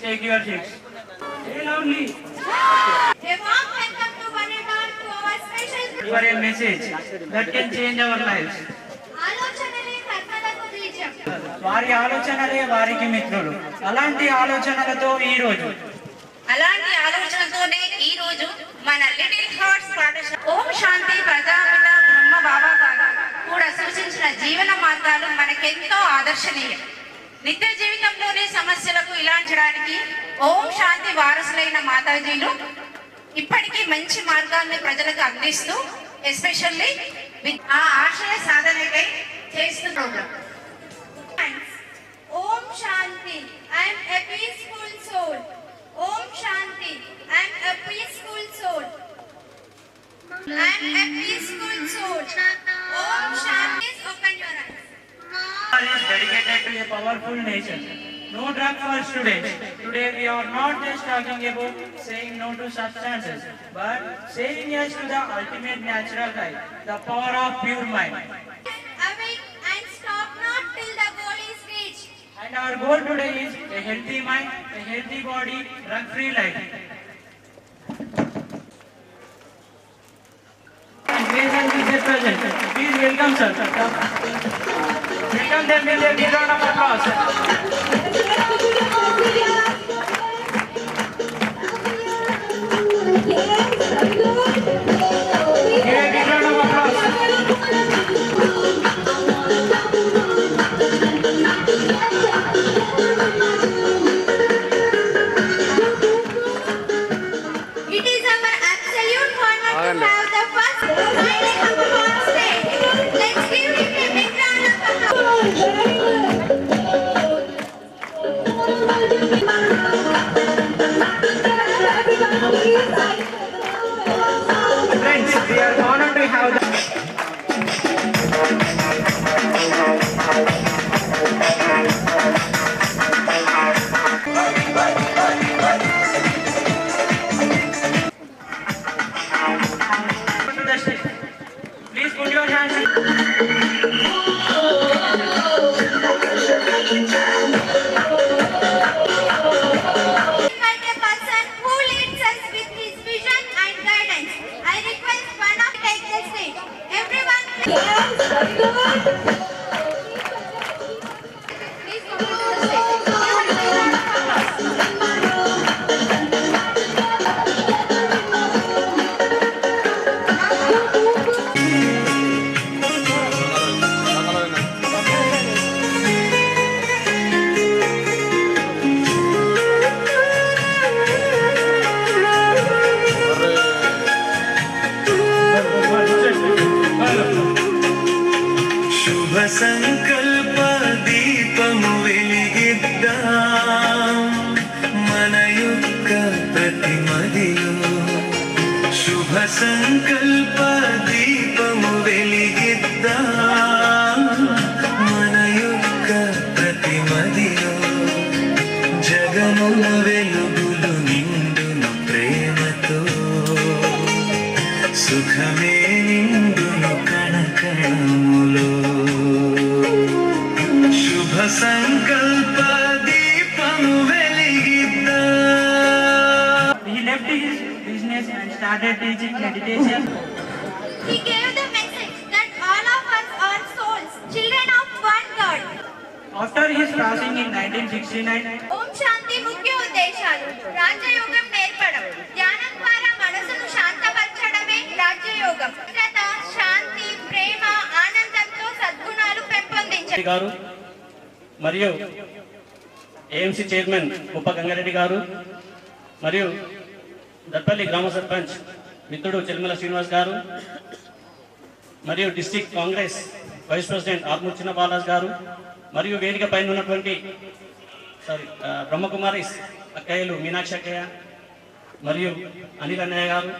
take your seats. Hey, lovely. A warm welcome to one and all to our special For a message that can change our lives. ఆలోచనలే కర్మలకు బీజం. వారి ఆలోచనలే వారికి మిత్రులు. అలాంటి ఆలోచనలతోనే ఈ రోజు మన లిటిల్ హార్ట్స్ పాఠశాల ఓం శాంతి ప్రజాపిత బ్రహ్మ బాబా గారు కూడా సూచించిన జీవన మార్గాలు మనకెంతో ఆదర్శనీయం. నిత్య జీవితంలోని సమస్యలకు ఇలాంచడానికి ఓం శాంతి వారసులైన మాతాజీలు ఇప్పటికీ మంచి మార్గాన్ని ప్రజలకు అందిస్తూ ఎస్పెషల్లీ ఆ ఆశయ సాధనకై చేస్తున్న ప్రోగ్రామ్. ఓం శాంతి, ఐఎమ్ ఎ పీస్ఫుల్ సోల్. ఓం శాంతి, I am a peaceful soul. I am a peaceful soul. ఓం శాంతి. Open your eyes. is dedicated to a powerful nation. No drug for students. Today we are not just talking about saying no to substances, but saying yes to the ultimate natural right, the power of pure mind. Awake and stop not till the goal is reached. And our goal today is a healthy mind, a healthy body, drug-free life. And present is a present. Please welcome sir. Welcome them with a big round of applause. Give a big round of applause. It is our absolute honor to have the first highly humble on stage. Let's give him a big round of applause. Friends, we are honored to have the Please put your hands Invite a person who leads us with his vision and guidance. I request one of take the stage. Everyone, please come to the stage. శుభ సంకల్ప దీపము వెలిగిద్దాం మన యొక్క ప్రతిమదిలో. శుభ సంకల్ప దీపము వెలిగిద్దాం మన యొక్క ప్రతిమదిలో. జగముల వెలుగులు నిండును ప్రేమతో, సుఖమే నిండును కణకణములో. శుభ సంకల్ప దీపము వెలిగిద్దాం. He left his business and started teaching meditation. He gave the message that all of us are souls, children of one God. After his passing in 1969, ఓం శాంతి ముఖ్య ఉద్దేశాలు: రాజయోగం నేర్పడం, ధ్యానం ద్వారా మనసును శాంతపరచడమే రాజయోగం. భద్రత, శాంతి, ప్రేమ, ఆనందంతో సద్గుణాలు పెంపొందించడం. గారు మరియు ఏఎంసీ చైర్మన్ కుప్ప గంగారెడ్డి గారు మరియు దర్పల్లి గ్రామ సర్పంచ్ మిత్రుడు చెల్మల శ్రీనివాస్ గారు మరియు డిస్ట్రిక్ట్ కాంగ్రెస్ వైస్ ప్రెసిడెంట్ ఆత్మూర్ చిన్న బాలాజ్ గారు మరియు వేదిక పైన ఉన్నటువంటి బ్రహ్మకుమారి అక్కయ్యలు మీనాక్షి అక్కయ్య మరియు అనిల్ అన్నయ్య గారు,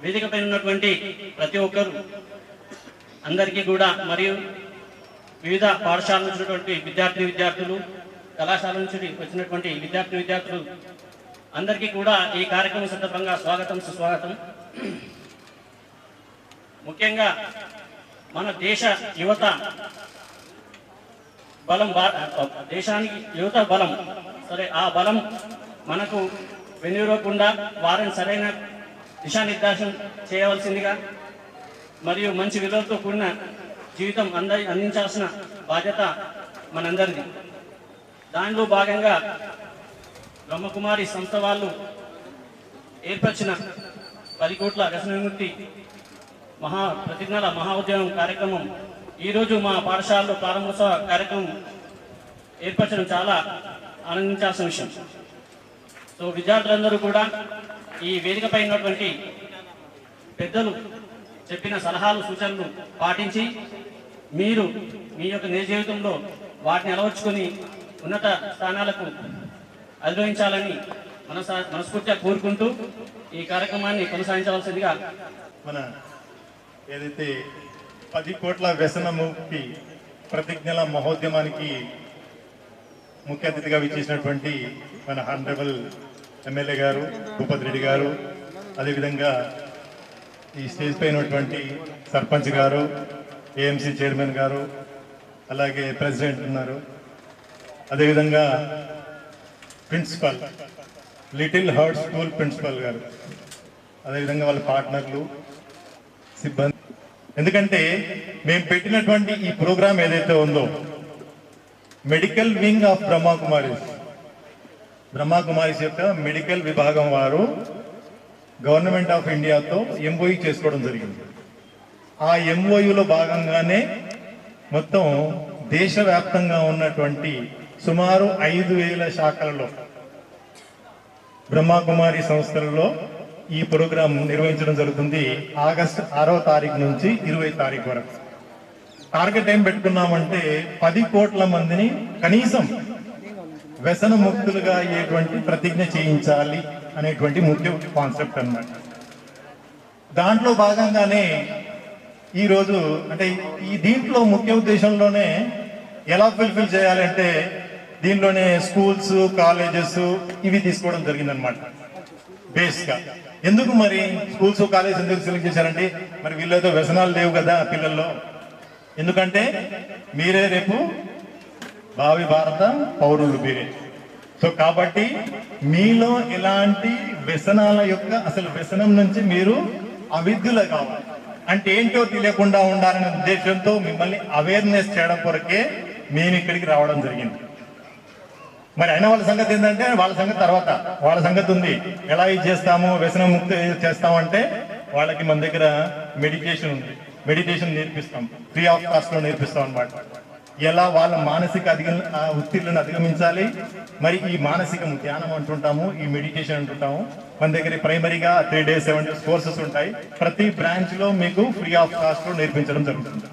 వేదిక పైన ఉన్నటువంటి ప్రతి ఒక్కరు అందరికీ కూడా, మరియు వివిధ పాఠశాల నుంచి ఉన్నటువంటి విద్యార్థులు, కళాశాల నుంచి వచ్చినటువంటి విద్యార్థులు అందరికీ కూడా ఈ కార్యక్రమం సందర్భంగా స్వాగతం, సుస్వాగతం. ముఖ్యంగా మన దేశ యువత బలం దేశానికి యువత బలం. సరే, ఆ బలం మనకు వెనురకుండా వారిని సరైన దిశానిర్దేశం చేయవలసిందిగా మరియు మంచి విలువలతో కూడిన జీవితం అందించాల్సిన బాధ్యత మనందరిది. దానిలో భాగంగా బ్రహ్మకుమారి సంస్థ వాళ్ళు ఏర్పరిచిన 10 కోట్ల వ్యసన విముక్తి ప్రతిజ్ఞల మహా ఉద్యమం కార్యక్రమం ఈరోజు మా పాఠశాలలో ప్రారంభోత్సవ కార్యక్రమం ఏర్పరచడం చాలా ఆనందించాల్సిన విషయం. సో విద్యార్థులందరూ కూడా ఈ వేదికపై ఉన్నటువంటి పెద్దలు చెప్పిన సలహాలు సూచనలు పాటించి మీరు మీ యొక్క నిజ జీవితంలో వాటిని అలవర్చుకొని ఉన్నత స్థానాలకు అధిరోహించాలని మనస్ఫూర్తిగా కోరుకుంటూ ఈ కార్యక్రమాన్ని కొనసాగించవలసిందిగా మన ఏదైతే 10 కోట్ల వ్యసన ముక్తి ప్రతిజ్ఞల మహోద్యమానికి ముఖ్య అతిథిగా విచ్చేసినటువంటి మన హానరబుల్ ఎమ్మెల్యే గారు భూపతి రెడ్డి గారు, అదేవిధంగా ఈ స్టేజ్ పై ఉన్నటువంటి సర్పంచ్ గారు, ఏఎంసీ చైర్మన్ గారు, అలాగే ప్రెసిడెంట్ ఉన్నారు, అదేవిధంగా principal little heart school principal గారు, అదేవిధంగా వాళ్ళ పార్ట్నర్లు, సిబ్బంది. ఎందుకంటే మేము పెట్టినటువంటి ఈ ప్రోగ్రాం ఏదైతే ఉందో మెడికల్ వింగ్ ఆఫ్ బ్రహ్మకుమారిస్ యొక్క మెడికల్ విభాగం వారు గవర్నమెంట్ ఆఫ్ ఇండియాతో ఎంఓయూ చేసుకోవడం జరిగింది. ఆ ఎంఓయూలో భాగంగానే మొత్తం దేశవ్యాప్తంగా ఉన్నటువంటి సుమారు 5,000 శాఖలలో బ్రహ్మకుమారి సంస్థలలో ఈ ప్రోగ్రాం నిర్వహించడం జరుగుతుంది. ఆగస్టు 6వ తారీఖు నుంచి 20వ తారీఖు వరకు. టార్గెట్ ఏం పెట్టుకున్నామంటే 10 కోట్ల మందిని కనీసం వ్యసన ముక్తులుగా అయ్యేటువంటి ప్రతిజ్ఞ చేయించాలి అనేటువంటి ముఖ్య కాన్సెప్ట్ అన్నమాట. దాంట్లో భాగంగానే ఈరోజు అంటే దీంట్లో ముఖ్య ఉద్దేశంలోనే ఎలా ఫుల్ఫిల్ చేయాలంటే దీనిలోనే స్కూల్స్, కాలేజెస్ ఇవి తీసుకోవడం జరిగిందనమాట బేస్గా. ఎందుకు మరి స్కూల్స్, కాలేజెస్ ఎందుకు సెలెక్ట్ చేశారంటే మరి వీళ్ళతో వ్యసనాలు లేవు కదా పిల్లల్లో. ఎందుకంటే మీరే రేపు భావి భారత పౌరులు మీరే. సో కాబట్టి మీలో ఎలాంటి వ్యసనాల యొక్క అసలు వ్యసనం నుంచి మీరు అవిద్యులు కావాలి అంటే ఏంటో తెలియకుండా ఉండాలనే ఉద్దేశంతో మిమ్మల్ని అవేర్నెస్ చేయడం కొరకే మేము ఇక్కడికి రావడం జరిగింది. మరి అయిన వాళ్ళ సంగతి ఏంటంటే వాళ్ళ సంగతి తర్వాత, వాళ్ళ సంగతి ఉంది. ఎలా ఇది చేస్తాము, వ్యసనం ముక్తి చేస్తామంటే వాళ్ళకి మన దగ్గర మెడిటేషన్ ఉంది. మెడిటేషన్ నేర్పిస్తాం, ఫ్రీ ఆఫ్ కాస్ట్ లో నేర్పిస్తాం అన్నమాట. ఎలా వాళ్ళ మానసిక ఒత్తిళ్లను అధిగమించాలి. మరి ఈ మానసిక ధ్యానం అంటుంటాము, ఈ మెడిటేషన్ అంటుంటాము. మన దగ్గర ప్రైమరీగా 3 days 7 days కోర్సెస్ ఉంటాయి. ప్రతి బ్రాంచ్ లో మీకు ఫ్రీ ఆఫ్ కాస్ట్ లో నేర్పించడం జరుగుతుంది.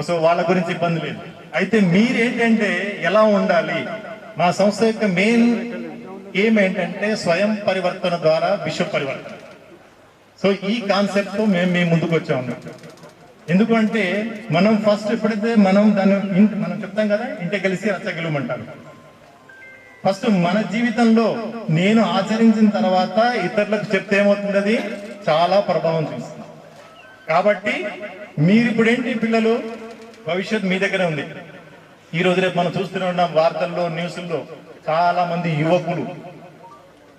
సో వాళ్ళ గురించి ఇబ్బంది లేదు. అయితే మీరేంటంటే ఎలా ఉండాలి, మా సంస్థ యొక్క మెయిన్ ఏమేంటంటే స్వయం పరివర్తన ద్వారా విశ్వ పరివర్తన. సో ఈ కాన్సెప్ట్ తో మేము మీ ముందుకు వచ్చాము. ఎందుకంటే మనం ఫస్ట్ ఎప్పుడైతే మనం చెప్తాం కదా, ఇంటి కలిసి రచ్చగెలమంటారు. ఫస్ట్ మన జీవితంలో నేను ఆచరించిన తర్వాత ఇతరులకు చెప్తే ఏమవుతుంది, చాలా ప్రభావం చూస్తుంది. కాబట్టి మీరు ఇప్పుడు ఏంటి పిల్లలు, భవిష్యత్ మీ దగ్గర ఉంది. ఈ రోజు రేపు మనం చూస్తూనే ఉన్నాం వార్తల్లో, న్యూస్ల్లో చాలా మంది యువకులు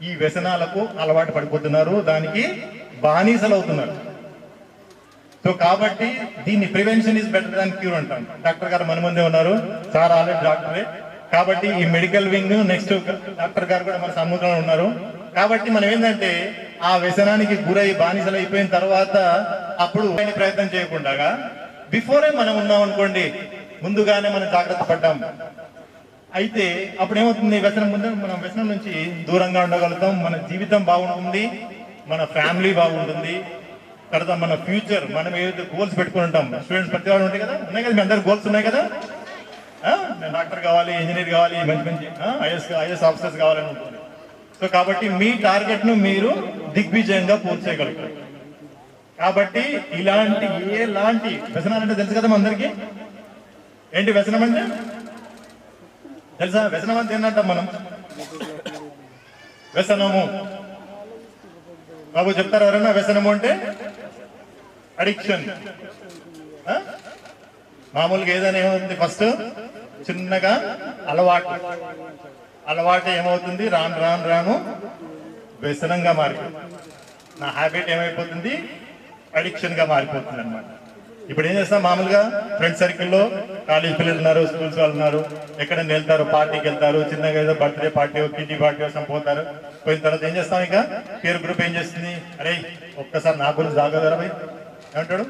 ఈ వ్యసనాలకు అలవాటు పడిపోతున్నారు, దానికి బానిసలు అవుతున్నారు. సో కాబట్టి దీన్ని prevention is better than cure అంటాం. డాక్టర్ గారు మన ముందే ఉన్నారు, సార్ ఆల్రెడీ డాక్టరే. కాబట్టి ఈ మెడికల్ వింగ్ నెక్స్ట్ డాక్టర్ గారు కూడా మన సముద్రంలో ఉన్నారు. కాబట్టి మనం ఏంటంటే ఆ వ్యసనానికి గురై బానిసలు అయిపోయిన తర్వాత అప్పుడు ప్రయత్నం చేయకుండా బిఫోరే మనం ఉన్నాం అనుకోండి, ముందుగానే మనం జాగ్రత్త పడ్డాం అయితే అప్పుడు ఏమవుతుంది, వ్యసనం ముందు మనం వ్యసనం నుంచి దూరంగా ఉండగలుగుతాం. మన జీవితం బాగుంటుంది, మన ఫ్యామిలీ బాగుంటుంది. తర్వాత మన ఫ్యూచర్, మనం ఏదైతే గోల్స్ పెట్టుకుని ఉంటాం, స్టూడెంట్స్ ప్రతి వాళ్ళు ఉంటాయి కదా, ఉన్నాయి కదా, మీ అందరు గోల్స్ ఉన్నాయి కదా. నేను డాక్టర్ కావాలి, ఇంజనీర్ కావాలి, మంచి మంచి ఐఎస్ ఆఫీసర్స్ కావాలని ఉంటుంది. సో కాబట్టి మీ టార్గెట్ ను మీరు దిగ్విజయంగా పూర్తి చేయగలుగుతారు. కాబట్టి ఇలాంటి ఎలాంటి వ్యసనాలు అంటే తెలుసు కదా అందరికి. ఏంటి వ్యసనం అంటే తెలుసా? వ్యసనం అంటే ఏంటంటాం మనం? వ్యసనము బాబు చెప్తారు ఎవరైనా? వ్యసనము అంటే అడిక్షన్. మామూలుగా ఏదైనా ఏమవుతుంది, ఫస్ట్ చిన్నగా అలవాటు ఏమవుతుంది, రాను వ్యసనంగా మారిపోతుంది. నా హ్యాబిట్ ఏమైపోతుంది, అడిక్షన్గా మారిపోతుంది అనమాట. ఇప్పుడు ఏం చేస్తాం, మామూలుగా ఫ్రెండ్ సర్కిల్లో కాలేజ్ పిల్లలు ఉన్నారు, స్కూల్స్ వాళ్ళు ఉన్నారు, ఎక్కడైనా వెళ్తారు, పార్టీకి వెళ్తారు, చిన్నగా ఏదో బర్త్డే పార్టీ కిటీ పార్టీ కోసం పోతారు. పోయిన తర్వాత ఏం చేస్తాం, ఇక పేరు గ్రూప్ ఏం చేస్తుంది, అరే ఒక్కసారి నా గురించి తాగదరా భయ్ ఏమంటాడు,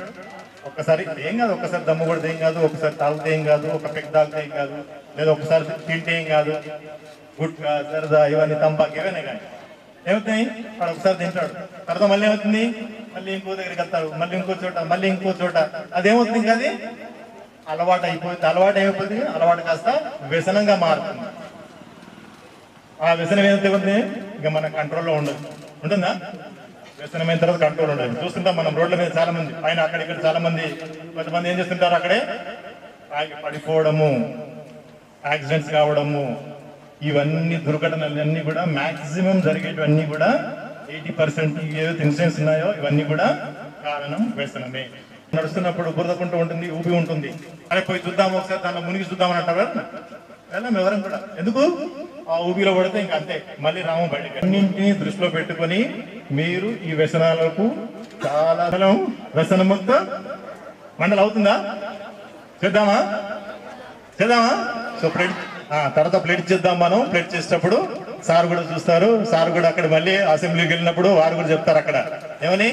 ఒక్కసారి ఏం కాదు, ఒక్కసారి దమ్ము కొడితే ఏం కాదు, ఒకసారి తాగితే ఏం కాదు, ఒక పెగ్ తాగితే ఏం కాదు, లేదా ఒకసారి తింటే ఏం కాదు, గుట్కా సరదా ఇవన్నీ తంబాకు ఏవైనా కానీ ఏమవుతాయి, వాడు ఒకసారి తింటాడు, తర్వాత మళ్ళీ ఏమవుతుంది, మళ్ళీ ఇంకో దగ్గరికి వెళ్తాడు, మళ్ళీ ఇంకో చోట అదేమవుతుంది, ఇంకా అది అలవాటు అయిపోతుంది. అలవాటు కాస్త వ్యసనంగా మారుతుంది. ఆ వ్యసనం ఏదైతే ఇంకా మన కంట్రోల్లో ఉంటుందా, వ్యసనమైన తర్వాత కంట్రోల్ ఉండదు. చూస్తుంటాం మనం రోడ్ల మీద చాలా మంది, పైన అక్కడిక్కడ చాలా మంది, కొంతమంది ఏం చేస్తుంటారు, అక్కడే పడిపోవడము, యాక్సిడెంట్స్ కావడము, ఇవన్నీ దుర్ఘటనలన్నీ కూడా మాక్సిమం జరిగేటివన్నీ కూడా 80% ఏవైతే ఇన్సిడెంట్స్ ఉన్నాయో ఇవన్నీ కూడా కారణం వ్యసనమే. నడుస్తున్నప్పుడు బురదకుంటూ ఉంటుంది, ఊపి ఉంటుంది, అరే పోయి చూద్దాం ఒకసారి, దాంట్లో మునిగి చూద్దామని అంటారు వెళ్ళాం ఎవరం కూడా. ఎందుకు, ఆ ఊపిలో పడితే ఇంకా అంతే, మళ్ళీ రాము బయటకి. అన్నింటినీ దృష్టిలో పెట్టుకొని మీరు ఈ వ్యసనాలకు చాలా వ్యసనముక్త మండలి అవుతుందా, చేద్దామా. సో తర్వాత ప్లేట్ చేద్దాం. మనం ప్లేట్ చేసేటప్పుడు సార్ కూడా చూస్తారు, సార్ కూడా అక్కడ మళ్ళీ అసెంబ్లీకి వెళ్ళినప్పుడు వారు కూడా చెప్తారు అక్కడ ఏమని,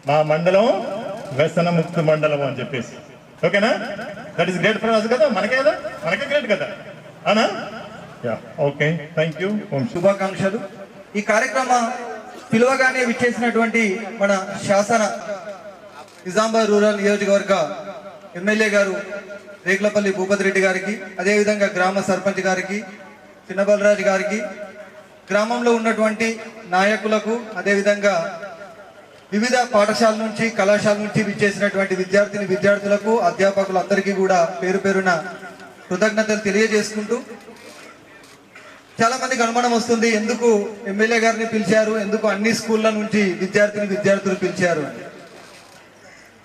మా మండలం వ్యసనముక్త మండలం అని చెప్పేసి. ఓకేనా, that is great for us కదా, మనకే గ్రేట్ కదా, అవునా. Okay, thank you. శుభాకాంక్షలు. ఈ కార్యక్రమ పిలువగానే విచ్చేసినటువంటి మన శాసన నిజామాబాద్ రూరల్ నియోజకవర్గ ఎమ్మెల్యే గారు రేకులపల్లి భూపతి రెడ్డి గారికి, అదేవిధంగా గ్రామ సర్పంచ్ గారికి, చిన్నబలరాజు గారికి, గ్రామంలో ఉన్నటువంటి నాయకులకు, అదేవిధంగా వివిధ పాఠశాల నుంచి కళాశాల నుంచి విచ్చేసినటువంటి విద్యార్థులకు, అధ్యాపకులందరికీ కూడా పేరు పేరున కృతజ్ఞతలు తెలియజేసుకుంటూ, చాలా మందికి అనుమానం వస్తుంది, ఎందుకు ఎమ్మెల్యే గారిని పిలిచారు, ఎందుకు అన్ని స్కూళ్ళ నుంచి విద్యార్థులు పిలిచారు అని.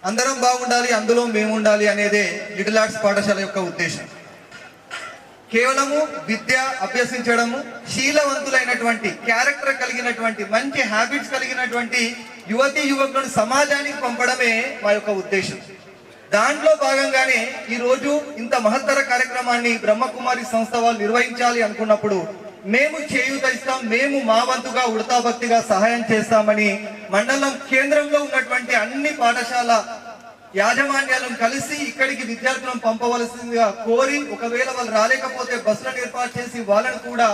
అందరం బాగుండాలి, అందులో మేము ఉండాలి అనేదే లిటిల్ ఆర్ట్స్ పాఠశాల యొక్క ఉద్దేశం. కేవలము విద్య అభ్యసించడము, శీలవంతులైనటువంటి, క్యారెక్టర్ కలిగినటువంటి, మంచి హ్యాబిట్స్ కలిగినటువంటి యువతీ యువకులను సమాజానికి పంపడమే మా యొక్క ఉద్దేశం. దాంట్లో భాగంగానే ఈ రోజు ఇంత మహత్తర కార్యక్రమాన్ని బ్రహ్మకుమారి సంస్థ వాళ్ళు నిర్వహించాలి అనుకున్నప్పుడు మేము చేయూత ఇస్తాం, మేము మా వంతుగా ఉడతాభక్తిగా సహాయం చేస్తామని మండలం కేంద్రంలో ఉన్నటువంటి అన్ని పాఠశాల యాజమాన్యాలను కలిసి ఇక్కడికి విద్యార్థులను పంపవలసిందిగా కోరి, ఒకవేళ వాళ్ళు రాలేకపోతే బస్సులను ఏర్పాటు చేసి వాళ్ళను కూడా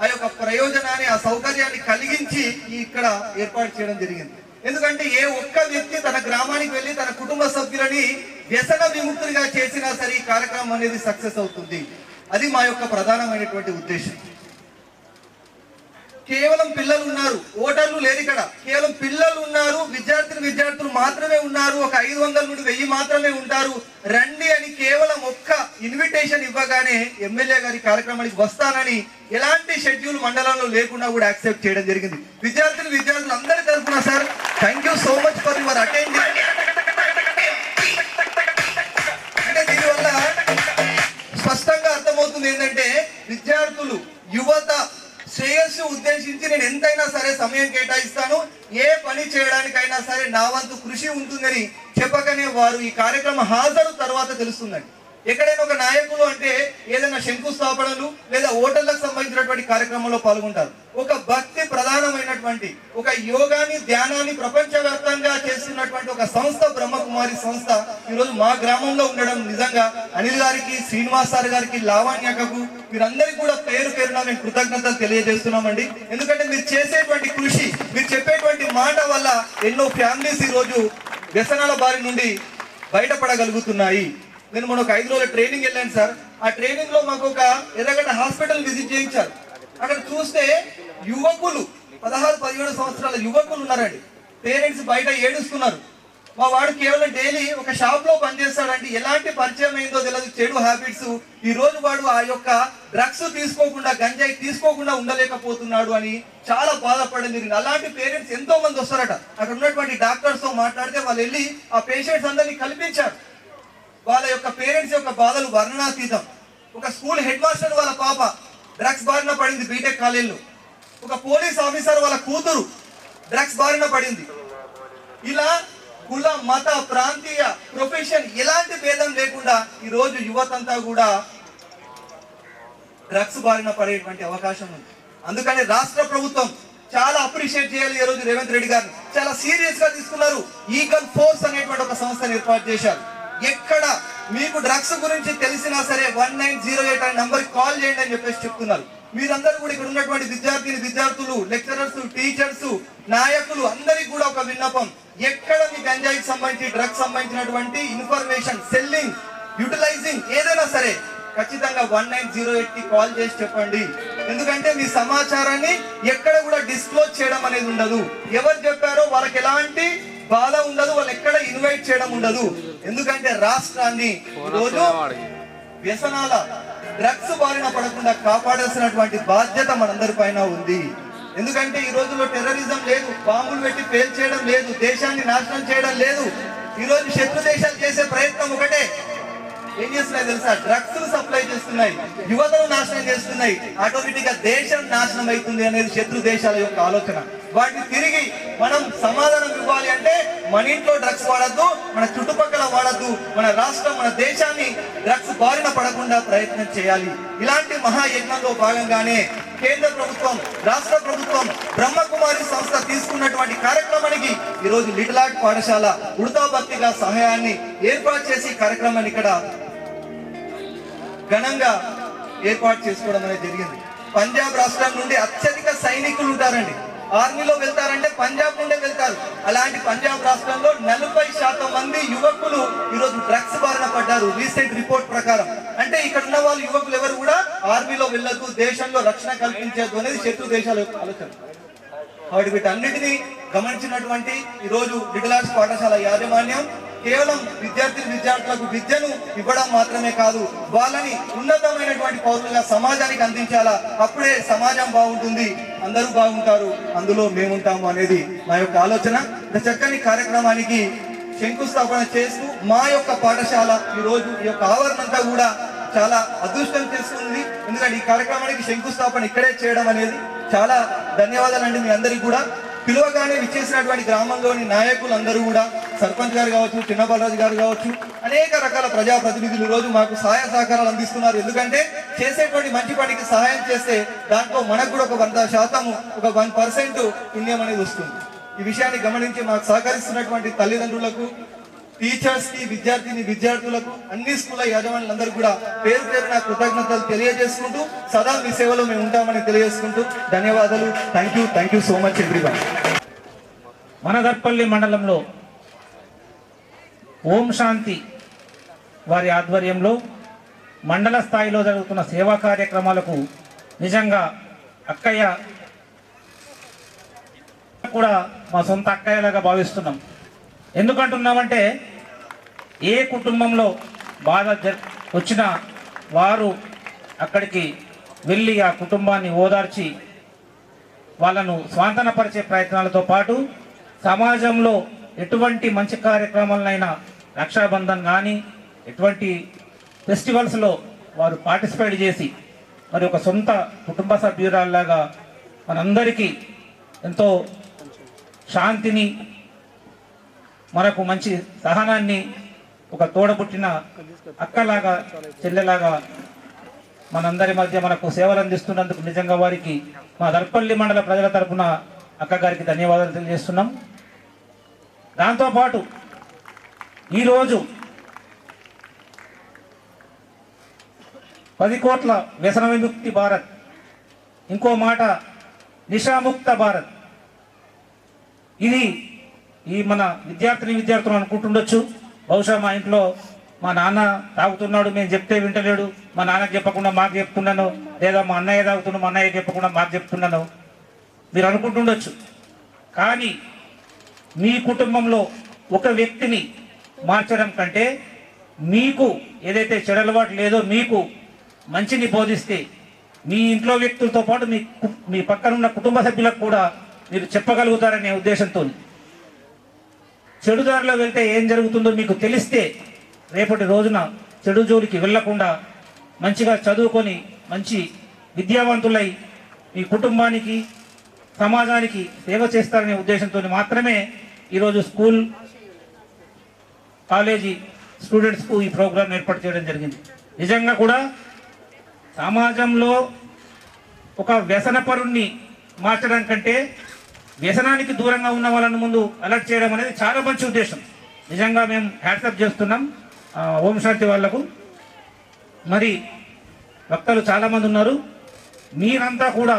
ఆ యొక్క ప్రయోజనాన్ని, ఆ సౌకర్యాన్ని కలిగించి ఇక్కడ ఏర్పాటు చేయడం జరిగింది. ఎందుకంటే ఏ ఒక్క వ్యక్తి తన గ్రామానికి వెళ్ళి తన కుటుంబ సభ్యులని వ్యసన విముక్తులుగా చేసినా సరే ఈ కార్యక్రమం అనేది సక్సెస్ అవుతుంది. అది మా యొక్క ప్రధానమైనటువంటి ఉద్దేశం. కేవలం పిల్లలు ఉన్నారు, ఓటర్లు లేరు ఇక్కడ. కేవలం పిల్లలు ఉన్నారు, విద్యార్థులు మాత్రమే ఉన్నారు, ఒక 500 నుండి 1000 మాత్రమే ఉంటారు. రండి అని కేవలం ఒక్క ఇన్విటేషన్ ఇవ్వగానే ఎమ్మెల్యే గారి కార్యక్రమానికి వస్తానని ఎలాంటి షెడ్యూల్ మండలంలో లేకుండా కూడా యాక్సెప్ట్ చేయడం జరిగింది. విద్యార్థులు అందరి తరఫున sir thank you so much for your attendance. అంటే దీనివల్ల స్పష్టంగా అర్థమవుతుంది ఏంటంటే, విద్యార్థులు, యువత శ్రేయస్సు ఉద్దేశించి నేను ఎంతైనా సరే సమయం కేటాయిస్తాను, ఏ పని చేయడానికైనా సరే నా వంతు కృషి ఉంటుందని చెప్పగానే వారు ఈ కార్యక్రమం హాజరు తర్వాత తెలుస్తుందండి. ఎక్కడైనా ఒక నాయకులు అంటే ఏదైనా శంకుస్థాపనలు లేదా ఓటర్లకు సంబంధించినటువంటి కార్యక్రమంలో పాల్గొంటారు. ఒక భక్తి ప్రధానమైనటువంటి, ఒక యోగాన్ని, ధ్యానాన్ని ప్రపంచవ్యాప్తంగా చేస్తున్నటువంటి ఒక సంస్థ బ్రహ్మకుమారి సంస్థ ఈరోజు మా గ్రామంలో ఉండడం నిజంగా అనిల్ గారికి, శ్రీనివాస్ సార్ గారికి, లావణ్యకు, వీరందరికీ కూడా పేరు పేరున నేను కృతజ్ఞతలు తెలియజేస్తున్నామండి. ఎందుకంటే మీరు చేసేటువంటి కృషి, మీరు చెప్పేటువంటి మాట వల్ల ఎన్నో ఫ్యామిలీస్ ఈరోజు వ్యసనాల బారి నుండి బయటపడగలుగుతున్నాయి. నేను మొన్న ఒక 5 రోజుల ట్రైనింగ్ వెళ్ళాను సార్. ఆ ట్రైనింగ్ లో మాకు ఒక ఎర్రగడ్డ హాస్పిటల్ విజిట్ చేయించారు. అక్కడ చూస్తే యువకులు, 16-17 సంవత్సరాల యువకులు ఉన్నారండి. పేరెంట్స్ బయట ఏడుస్తున్నారు. మా వాడు కేవలం డైలీ ఒక షాప్ లో పనిచేస్తాడండి, ఎలాంటి పరిచయం అయిందో తెలియదు, చెడు హ్యాబిట్స్. ఈ రోజు వాడు ఆ యొక్క డ్రగ్స్ తీసుకోకుండా, గంజాయి తీసుకోకుండా ఉండలేకపోతున్నాడు అని చాలా బాధపడడం జరిగింది. అలాంటి పేరెంట్స్ ఎంతో మంది వస్తారట. అక్కడ ఉన్నటువంటి డాక్టర్స్ తో మాట్లాడితే వాళ్ళు వెళ్ళి ఆ పేషెంట్స్ అందరినీ కల్పించారు. వాళ్ళ యొక్క పేరెంట్స్ యొక్క బాధలు వర్ణనాతీతం. ఒక స్కూల్ హెడ్ మాస్టర్ వాళ్ళ పాప డ్రగ్స్ బారిన పడింది బీటెక్ కాలేజీలో. ఒక పోలీస్ ఆఫీసర్ వాళ్ళ కూతురు డ్రగ్స్ బారిన పడింది. ఇలా కుల మత ప్రాంతీయ ప్రొఫెషన్ ఎలాంటి భేదం లేకుండా ఈ రోజు యువతంతా కూడా డ్రగ్స్ బారిన పడేటువంటి అవకాశం ఉంది. అందుకని రాష్ట్ర ప్రభుత్వం చాలా అప్రిషియేట్ చేయాలి. ఈ రోజు రేవంత్ రెడ్డి గారు చాలా సీరియస్ గా తీసుకున్నారు. ఈగల్ ఫోర్స్ అనేటువంటి ఒక సంస్థను ఏర్పాటు చేశారు. ఎక్కడ మీకు డ్రగ్స్ గురించి తెలిసినా సరే 1908 అనే నంబర్ కాల్ చేయండి అని చెప్పేసి చెప్తున్నారు. మీరందరూ కూడా ఇక్కడ ఉన్నటువంటి విద్యార్థులు, లెక్చరర్స్, టీచర్స్, నాయకులు అందరికీ కూడా ఒక విన్నపం, ఎక్కడ మీ గంజాయికి సంబంధించి డ్రగ్స్ సంబంధించినటువంటి ఇన్ఫర్మేషన్, సెల్లింగ్, యూటిలైజింగ్ ఏదైనా సరే ఖచ్చితంగా 1908 కి కాల్ చేసి చెప్పండి. ఎందుకంటే మీ సమాచారాన్ని ఎక్కడ కూడా డిస్క్లోజ్ చేయడం అనేది ఉండదు. ఎవరు చెప్పారో వాళ్ళకి ఎలాంటి బాధ ఉండదు, వాళ్ళు ఎక్కడ ఇన్వైట్ చేయడం ఉండదు. ఎందుకంటే రాష్ట్రాన్ని రోజు వ్యసనాల డ్రగ్స్ బారిన పడకుండా కాపాడాల్సినటువంటి బాధ్యత మనందరి పైన ఉంది. ఎందుకంటే ఈ రోజుల్లో టెర్రరిజం లేదు, బాంబులు పెట్టి పేల్ చేయడం లేదు, దేశాన్ని నాశనం చేయడం లేదు. ఈ రోజు శత్రు దేశాలు చేసే ప్రయత్నం ఒకటే, ఏం చేస్తున్నాయి తెలుసా? డ్రగ్స్ సప్లై చేస్తున్నాయి, యువతను నాశనం చేస్తున్నాయి. ఆటోమేటిక్ గా దేశం నాశనం అవుతుంది అనేది శత్రు దేశాల యొక్క ఆలోచన. వాటిని తిరిగి మనం సమాధానం ఇవ్వాలి అంటే మన ఇంట్లో డ్రగ్స్ వాడద్దు, మన చుట్టుపక్కల వాడద్దు, మన రాష్ట్రం, మన దేశాన్ని డ్రగ్స్ బారిన పడకుండా ప్రయత్నం చేయాలి. ఇలాంటి మహాయజ్ఞంలో భాగంగానే కేంద్ర ప్రభుత్వం, రాష్ట్ర ప్రభుత్వం బ్రహ్మకుమారి సంస్థ తీసుకున్నటువంటి కార్యక్రమానికి ఈ రోజు లిటిల్ ఆర్ట్ పాఠశాల ఉడతా భక్తిగా సహాయాన్ని ఏర్పాటు చేసి కార్యక్రమాన్ని ఇక్కడ ఘనంగా ఏర్పాటు చేసుకోవడం అనేది జరిగింది. పంజాబ్ రాష్ట్రం నుండి అత్యధిక సైనికులు ఉంటారండి. ఆర్మీలో వెళ్తారంటే పంజాబ్ నుండే వెళ్తారు. అలాంటి పంజాబ్ రాష్ట్రంలో 40% మంది యువకులు ఈరోజు డ్రగ్స్ బారిన పడ్డారు రీసెంట్ రిపోర్ట్ ప్రకారం. అంటే ఇక్కడ ఉన్న వాళ్ళు యువకులు ఎవరు కూడా ఆర్మీలో వెళ్ళదు, దేశంలో రక్షణ కల్పించదు అనేది శత్రు దేశాల యొక్క ఆలోచన. కాబట్టి వీటన్నిటిని గమనించినటువంటి ఈ రోజు లిటిల్ ఆర్ట్స్ పాఠశాల యాజమాన్యం కేవలం విద్యార్థులకు విద్యను ఇవ్వడం మాత్రమే కాదు, వాళ్ళని ఉన్నతమైనటువంటి పౌరులుగా సమాజానికి అందించాలా. అప్పుడే సమాజం బాగుంటుంది, అందరూ బాగుంటారు, అందులో మేముంటాము అనేది మా యొక్క ఆలోచన. చక్కని కార్యక్రమానికి శంకుస్థాపన చేస్తూ మా యొక్క పాఠశాల ఈ రోజు ఈ యొక్క ఆవరణ అంతా కూడా చాలా అదృష్టం చేసుకుంది. ఎందుకంటే ఈ కార్యక్రమానికి శంకుస్థాపన ఇక్కడే చేయడం అనేది చాలా ధన్యవాదాలండి మీ అందరికీ కూడా. పిలువగానే విచ్చేసినటువంటి గ్రామంలోని నాయకులందరూ కూడా, సర్పంచ్ గారు కావచ్చు, చిన్నబాలరాజు గారు కావచ్చు, అనేక రకాల ప్రజాప్రతినిధులు ఈ రోజు మాకు సహాయ సహకారాలు అందిస్తున్నారు. ఎందుకంటే చేసేటువంటి మంచి పనికి సహాయం చేస్తే దాంట్లో మనకు కూడా ఒక 100%, ఒక 1% పుణ్యం అనేది వస్తుంది. ఈ విషయాన్ని గమనించి మాకు సహకరిస్తున్నటువంటి తల్లిదండ్రులకు, టీచర్స్ కి, విద్యార్థులకు, అన్ని స్కూళ్ళ యాజమాన్యులందరూ కూడా పేరు పేరున కృతజ్ఞతలు తెలియజేసుకుంటూ సదా మీ సేవలో మేము ఉంటామని తెలియజేసుకుంటూ ధన్యవాదాలు. Thank you so much everyone. Manadarpalli మండలంలో ఓం శాంతి వారి ఆధ్వర్యంలో మండల స్థాయిలో జరుగుతున్న సేవా కార్యక్రమాలకు నిజంగా అక్కయ్య కూడా మా సొంత అక్కయ్యలాగా భావిస్తున్నాం. ఎందుకంటున్నామంటే ఏ కుటుంబంలో బాధ వచ్చినా వారు అక్కడికి వెళ్ళి ఆ కుటుంబాన్ని ఓదార్చి వాళ్ళను స్వాంతనపరిచే ప్రయత్నాలతో పాటు సమాజంలో ఎటువంటి మంచి కార్యక్రమాలనైనా, రక్షాబంధన్ కానీ ఎటువంటి ఫెస్టివల్స్లో వారు పార్టిసిపేట్ చేసి మరి ఒక సొంత కుటుంబ సభ్యురాల్లాగా మనందరికీ ఎంతో శాంతిని, మనకు మంచి సహనాన్ని, ఒక తోడబుట్టిన అక్కలాగా, చెల్లెలాగా మనందరి మధ్య మనకు సేవలు అందిస్తున్నందుకు నిజంగా వారికి మా దర్పల్లి మండల ప్రజల తరపున అక్కగారికి ధన్యవాదాలు తెలియజేస్తున్నాం. దాంతోపాటు ఈరోజు 10 కోట్ల వ్యసన విముక్తి భారత్, ఇంకో మాట నిశాముక్త భారత్. ఇది ఈ మన విద్యార్థులు అనుకుంటుండొచ్చు, బహుశా మా ఇంట్లో మా నాన్న తాగుతున్నాడు, మేము చెప్తే వింటలేడు, మా నాన్నకి చెప్పకుండా మాకు చెప్తున్నాను, లేదా మా అన్నయ్య తాగుతున్నాడు, మా అన్నయ్య చెప్పకుండా మాకు చెప్తున్నాను మీరు అనుకుంటుండొచ్చు. కానీ మీ కుటుంబంలో ఒక వ్యక్తిని మార్చడం కంటే మీకు ఏదైతే చెడలవాటు లేదో మీకు మంచిని బోధిస్తే మీ ఇంట్లో వ్యక్తులతో పాటు మీ పక్కనున్న కుటుంబ సభ్యులకు కూడా మీరు చెప్పగలుగుతారనే ఉద్దేశంతో, చెడుదారిలో వెళ్తే ఏం జరుగుతుందో మీకు తెలిస్తే రేపటి రోజున చెడు జోలికి వెళ్లకుండా మంచిగా చదువుకొని మంచి విద్యావంతులై మీ కుటుంబానికి సమాజానికి సేవ చేస్తారనే ఉద్దేశంతో మాత్రమే ఈరోజు స్కూల్ కాలేజీ స్టూడెంట్స్కు ఈ ప్రోగ్రాం ఏర్పాటు చేయడం జరిగింది. నిజంగా కూడా సమాజంలో ఒక వ్యసనపరుణ్ణి మార్చడం కంటే వ్యసనానికి దూరంగా ఉన్న వాళ్ళని ముందు అలర్ట్ చేయడం అనేది చాలా మంచి ఉద్దేశం. నిజంగా మేము హ్యాట్సప్ చేస్తున్నాం ఓం శాంతి వాళ్లకు. మరి వక్తలు చాలామంది ఉన్నారు. మీరంతా కూడా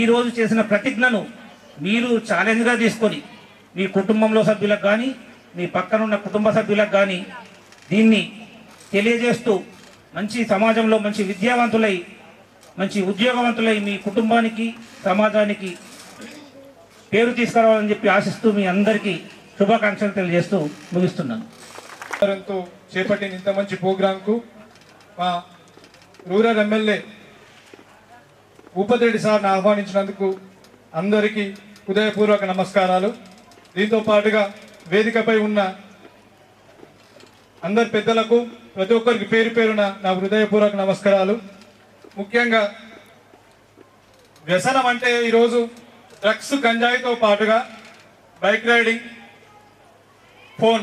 ఈరోజు చేసిన ప్రతిజ్ఞను మీరు ఛాలెంజ్గా తీసుకొని మీ కుటుంబంలో సభ్యులకు కానీ మీ పక్కనున్న కుటుంబ సభ్యులకు కానీ దీన్ని తెలియజేస్తూ మంచి సమాజంలో మంచి విద్యావంతులై మంచి ఉద్యోగవంతులై మీ కుటుంబానికి సమాజానికి పేరు తీసుకురావాలని చెప్పి ఆశిస్తూ మీ అందరికీ శుభాకాంక్షలు తెలియజేస్తూ ముగిస్తున్నాను. చేపట్టిన ఇంత మంచి ప్రోగ్రాంకు మా రూరల్ ఎమ్మెల్యే భూపతిరెడ్డి సార్ని ఆహ్వానించినందుకు అందరికీ హృదయపూర్వక నమస్కారాలు. దీంతో పాటుగా వేదికపై ఉన్న అందరి పెద్దలకు ప్రతి ఒక్కరికి పేరు పేరున నా హృదయపూర్వక నమస్కారాలు. ముఖ్యంగా వ్యసనం అంటే ఈరోజు డ్రగ్స్ గంజాయితో పాటుగా బైక్ రైడింగ్,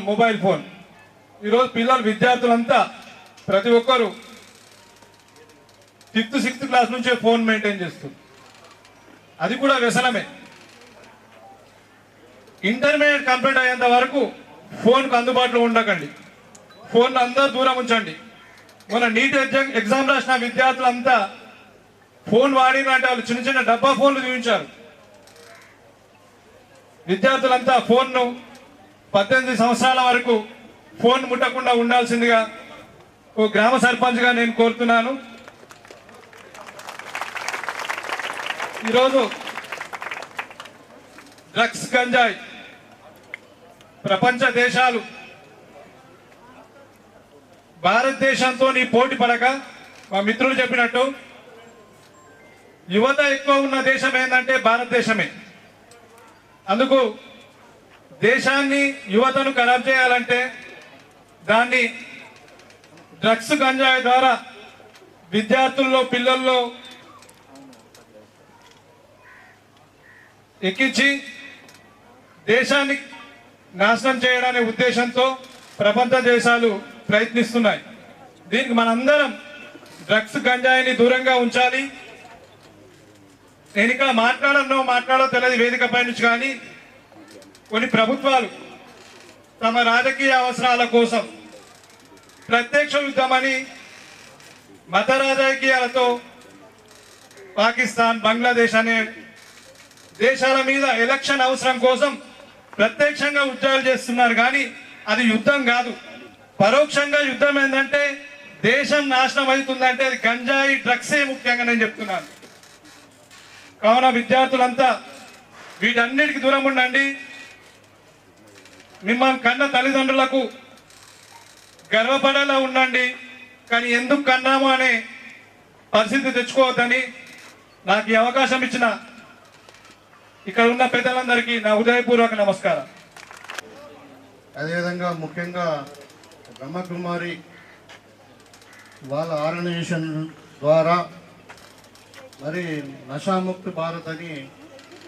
మొబైల్ ఫోన్. ఈరోజు పిల్లలు విద్యార్థులంతా ప్రతి ఒక్కరు 5th 6th క్లాస్ నుంచే ఫోన్ మెయింటైన్ చేస్తుంది. అది కూడా వ్యసనమే. ఇంటర్మీడియట్ కంప్లీట్ అయ్యేంత వరకు ఫోన్కు అందుబాటులో ఉండకండి. ఫోన్ అందరూ దూరం ఉంచండి. మన నీట్ ఎగ్జామ్ రాసిన విద్యార్థులంతా ఫోన్ వాడినంటే వాళ్ళు చిన్న చిన్న డబ్బా ఫోన్లు చూపించారు. విద్యార్థులంతా ఫోన్ను 18 సంవత్సరాల వరకు ఫోన్ ముట్టకుండా ఉండాల్సిందిగా ఓ గ్రామ సర్పంచ్గా నేను కోరుతున్నాను. ఈరోజు డ్రగ్స్ గంజాయి ప్రపంచ దేశాలు భారతదేశంతో పోటీ పడక మా మిత్రులు చెప్పినట్టు యువత ఎక్కువ ఉన్న దేశం ఏంటంటే భారతదేశమే. అందుకు దేశాన్ని యువతను ఖరాబ్ చేయాలంటే దాన్ని డ్రగ్స్ గంజాయి ద్వారా విద్యార్థుల్లో పిల్లల్లో ఎక్కించి దేశాన్ని నాశనం చేయడానికి ఉద్దేశంతో ప్రపంచ దేశాలు ప్రయత్నిస్తున్నాయి. దీనికి మనందరం డ్రగ్స్ గంజాయిని దూరంగా ఉంచాలి. నేను ఇక్కడ మాట్లాడో తెలియదు వేదికపై నుంచి, కానీ కొన్ని ప్రభుత్వాలు తమ రాజకీయ అవసరాల కోసం ప్రత్యక్ష యుద్ధమని మత రాజకీయాలతో పాకిస్తాన్, బంగ్లాదేశ్ అనే దేశాల మీద ఎలక్షన్ అవసరం కోసం ప్రత్యక్షంగా యుద్ధాలు చేస్తున్నారు. కానీ అది యుద్ధం కాదు. పరోక్షంగా యుద్ధం ఏంటంటే దేశం నాశనం అవుతుందంటే అది గంజాయి, డ్రగ్సే ముఖ్యంగా నేను చెప్తున్నాను. కావున విద్యార్థులంతా వీటన్నిటికి దూరం ఉండండి. మిమ్మల్ని కన్న తల్లిదండ్రులకు గర్వపడేలా ఉండండి. కానీ ఎందుకు కన్నాము అనే పరిస్థితి తెచ్చుకోవద్దని నాకు ఈ అవకాశం ఇచ్చిన ఇక్కడ ఉన్న పెద్దలందరికీ నా హృదయపూర్వక నమస్కారం. అదేవిధంగా ముఖ్యంగా బ్రహ్మకుమారి వాళ్ళ ఆర్గనైజేషన్ ద్వారా మరి నషాముక్త భారత్ అని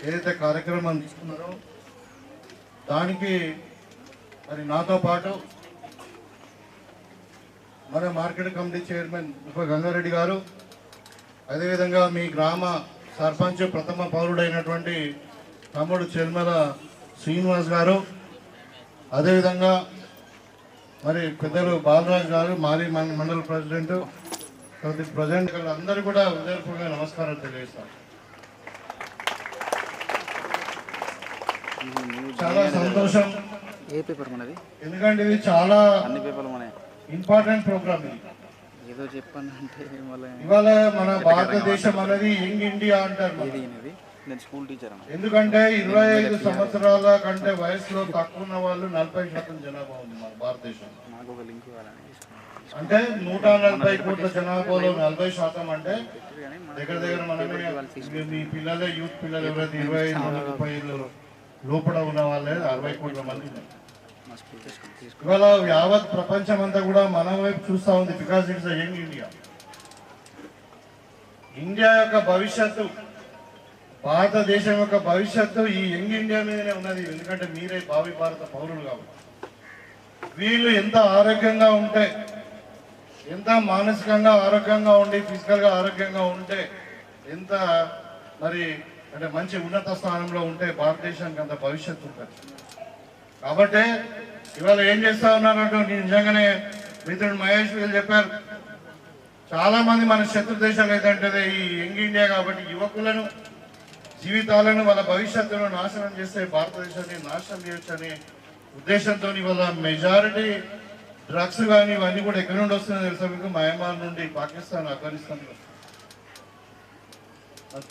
ఏదైతే కార్యక్రమం తీసుకున్నారో దానికి మరి నాతో పాటు మన మార్కెట్ కమిటీ చైర్మన్ గంగారెడ్డి గారు, అదేవిధంగా మీ గ్రామ సర్పంచ్ ప్రథమ పౌరుడైనటువంటి తమ్ముడు చెల్మల శ్రీనివాస్ గారు, అదేవిధంగా మరి పెద్దలు బాలరాజు గారు, మాజీ మండల ప్రెసిడెంట్, ప్రజెంట్ అందరూ కూడా హృదయపూర్వక నమస్కారాలు తెలియజేస్తాం. చాలా సంతోషం, ఎందుకంటే ఇది చాలా ఇంపార్టెంట్ ప్రోగ్రామ్. ఏదో చెప్పానంటే ఇవాళ మన భారతదేశం అనేది యంగ్ ఇండియా అంటారు. స్కూల్ టీచర్, ఎందుకంటే 25 సంవత్సరాల కంటే వయసులో తక్కువ ఉన్న వాళ్ళు 40% జనాభా ఉంది మన భారతదేశంలో. అంటే 140 కోట్ల జనాభాలో 40% అంటే దగ్గర దగ్గర మనమే మీ పిల్లలే, యూత్ పిల్లలు ఎవరైతే 25-30 లోపల ఉన్న వాళ్ళే 60 కోట్ల మంది. ఇవాళ యావత్ ప్రపంచం అంతా కూడా మన వైపు చూస్తూ ఉంది, because it's young India. India యొక్క భవిష్యత్తు, భారతదేశం యొక్క భవిష్యత్తు ఈ యంగ్ ఇండియా మీదనే ఉన్నది. ఎందుకంటే మీరే భావి భారత పౌరులు కాబట్టి. వీళ్ళు ఎంత ఆరోగ్యంగా ఉంటే, ఎంత మానసికంగా ఆరోగ్యంగా ఉండి, ఫిజికల్గా ఆరోగ్యంగా ఉంటే, ఎంత మరి అంటే మంచి ఉన్నత స్థానంలో ఉంటే భారతదేశానికి అంత భవిష్యత్తు ఉంటుంది. కాబట్టి ఇవాళ ఏం చేస్తా ఉన్నారంటూ నిజంగానే మిత్రుడు మహేష్ వీళ్ళు చెప్పారు. చాలా మంది మన శత్రు దేశాలు ఏంటంటే ఈ యంగ్ ఇండియా కాబట్టి యువకులను జీవితాలను వాళ్ళ భవిష్యత్తును నాశనం చేస్తే భారతదేశాన్ని నాశనం చేయొచ్చనే ఉద్దేశంతో ఇవాళ మెజారిటీ డ్రగ్స్ కానీ ఇవన్నీ కూడా ఎక్కడి నుండి వస్తున్నాయో తెలుసా మీకు? మయన్మార్ నుండి, పాకిస్తాన్, ఆఫ్ఘనిస్తాన్.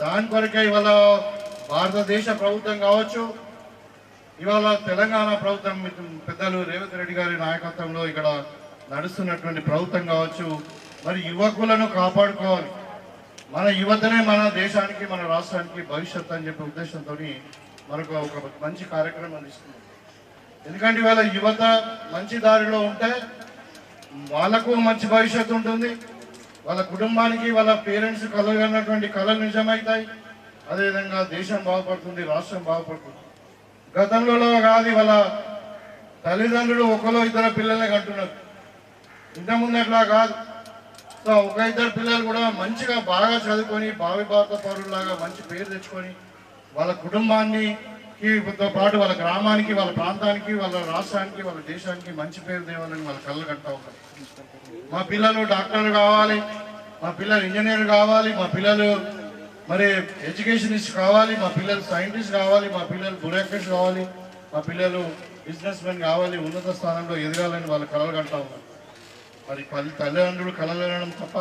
దాని కొరకే ఇవాళ భారతదేశ ప్రభుత్వం కావచ్చు, ఇవాళ తెలంగాణ ప్రభుత్వం పెద్దలు రేవంత్ రెడ్డి గారి నాయకత్వంలో ఇక్కడ నడుస్తున్నటువంటి ప్రభుత్వం కావచ్చు, మరి యువకులను కాపాడుకోవాలి. మన యువతనే మన దేశానికి, మన రాష్ట్రానికి భవిష్యత్తు అని చెప్పే ఉద్దేశంతో మనకు ఒక మంచి కార్యక్రమం అందిస్తుంది. ఎందుకంటే ఇవాళ యువత మంచి దారిలో ఉంటే వాళ్ళకు మంచి భవిష్యత్తు ఉంటుంది, వాళ్ళ కుటుంబానికి, వాళ్ళ పేరెంట్స్ కలగన్నటువంటి కళలు నిజమవుతాయి. అదేవిధంగా దేశం బాగుపడుతుంది, రాష్ట్రం బాగుపడుతుంది. గతంలో కాదు, వాళ్ళ తల్లిదండ్రులు ఒకలో ఇద్దరు పిల్లల్ని కంటున్నారు. ఇంతకుముందు అట్లా కాదు. సో ఒక ఇద్దరు పిల్లలు కూడా మంచిగా బాగా చదువుకొని భావి భారత పౌరులాగా మంచి పేరు తెచ్చుకొని వాళ్ళ కుటుంబాన్ని తో పాటు వాళ్ళ గ్రామానికి, వాళ్ళ ప్రాంతానికి, వాళ్ళ రాష్ట్రానికి, వాళ్ళ దేశానికి మంచి పేరు తేవాలని వాళ్ళ కళ్ళు కంటా ఉన్నారు. మా పిల్లలు డాక్టర్లు కావాలి, మా పిల్లలు ఇంజనీర్ కావాలి, మా పిల్లలు మరి ఎడ్యుకేషనిస్ట్ కావాలి, మా పిల్లలు సైంటిస్ట్ కావాలి, మా పిల్లలు బ్యూరోక్రట్స్ కావాలి, మా పిల్లలు బిజినెస్ మెన్ కావాలి, ఉన్నత స్థానంలో ఎదగాలని వాళ్ళ కళలు కంటా ఉన్నారు. మరి తల్లిదండ్రులు కళలు వినడం తప్ప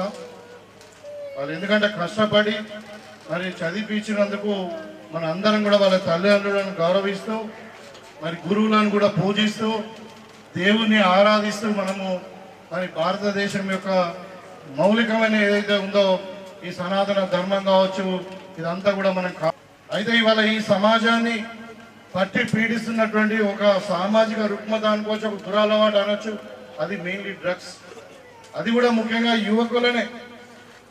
వాళ్ళు ఎందుకంటే కష్టపడి మరి చదివించినందుకు మన అందరం కూడా వాళ్ళ తల్లిదండ్రులను గౌరవిస్తూ, మరి గురువులను కూడా పూజిస్తూ, దేవుణ్ణి ఆరాధిస్తూ మనము మరి భారతదేశం యొక్క మౌలికమైన ఏదైతే ఉందో ఈ సనాతన ధర్మం కావచ్చు, ఇదంతా కూడా మనం అయితే ఇవాళ ఈ సమాజాన్ని పట్టి పీడిస్తున్నటువంటి ఒక సామాజిక రుగ్మత అనుకోవచ్చు, ఒక దురలవాటు అనొచ్చు. అది మెయిన్లీ డ్రగ్స్. అది కూడా ముఖ్యంగా యువకులనే,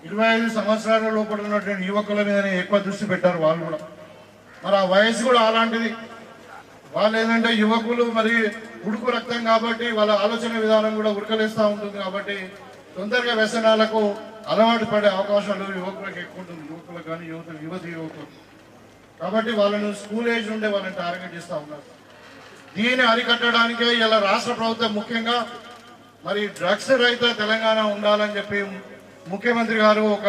25 సంవత్సరాల లోపల ఉన్నటువంటి యువకుల మీదనే ఎక్కువ దృష్టి పెట్టారు వాళ్ళు కూడా. మరి ఆ వయసు కూడా అలాంటిది. వాళ్ళు ఏంటంటే యువకులు మరి ఉడుకు రక్తం కాబట్టి వాళ్ళ ఆలోచన విధానం కూడా ఉడకలేస్తూ ఉంటుంది. కాబట్టి తొందరగా వ్యసనాలకు అలవాటు పడే అవకాశాలు యువకులకు ఎక్కువ ఉంటుంది. యువకులకు కానీ యువకులు కాబట్టి వాళ్ళను స్కూల్ ఏజ్ నుండే వాళ్ళని టార్గెట్ చేస్తూ ఉన్నారు. దీన్ని అరికట్టడానికే ఇలా రాష్ట్ర ప్రభుత్వం ముఖ్యంగా మరి డ్రగ్స్ రహిత తెలంగాణ ఉండాలని చెప్పి ముఖ్యమంత్రి గారు ఒక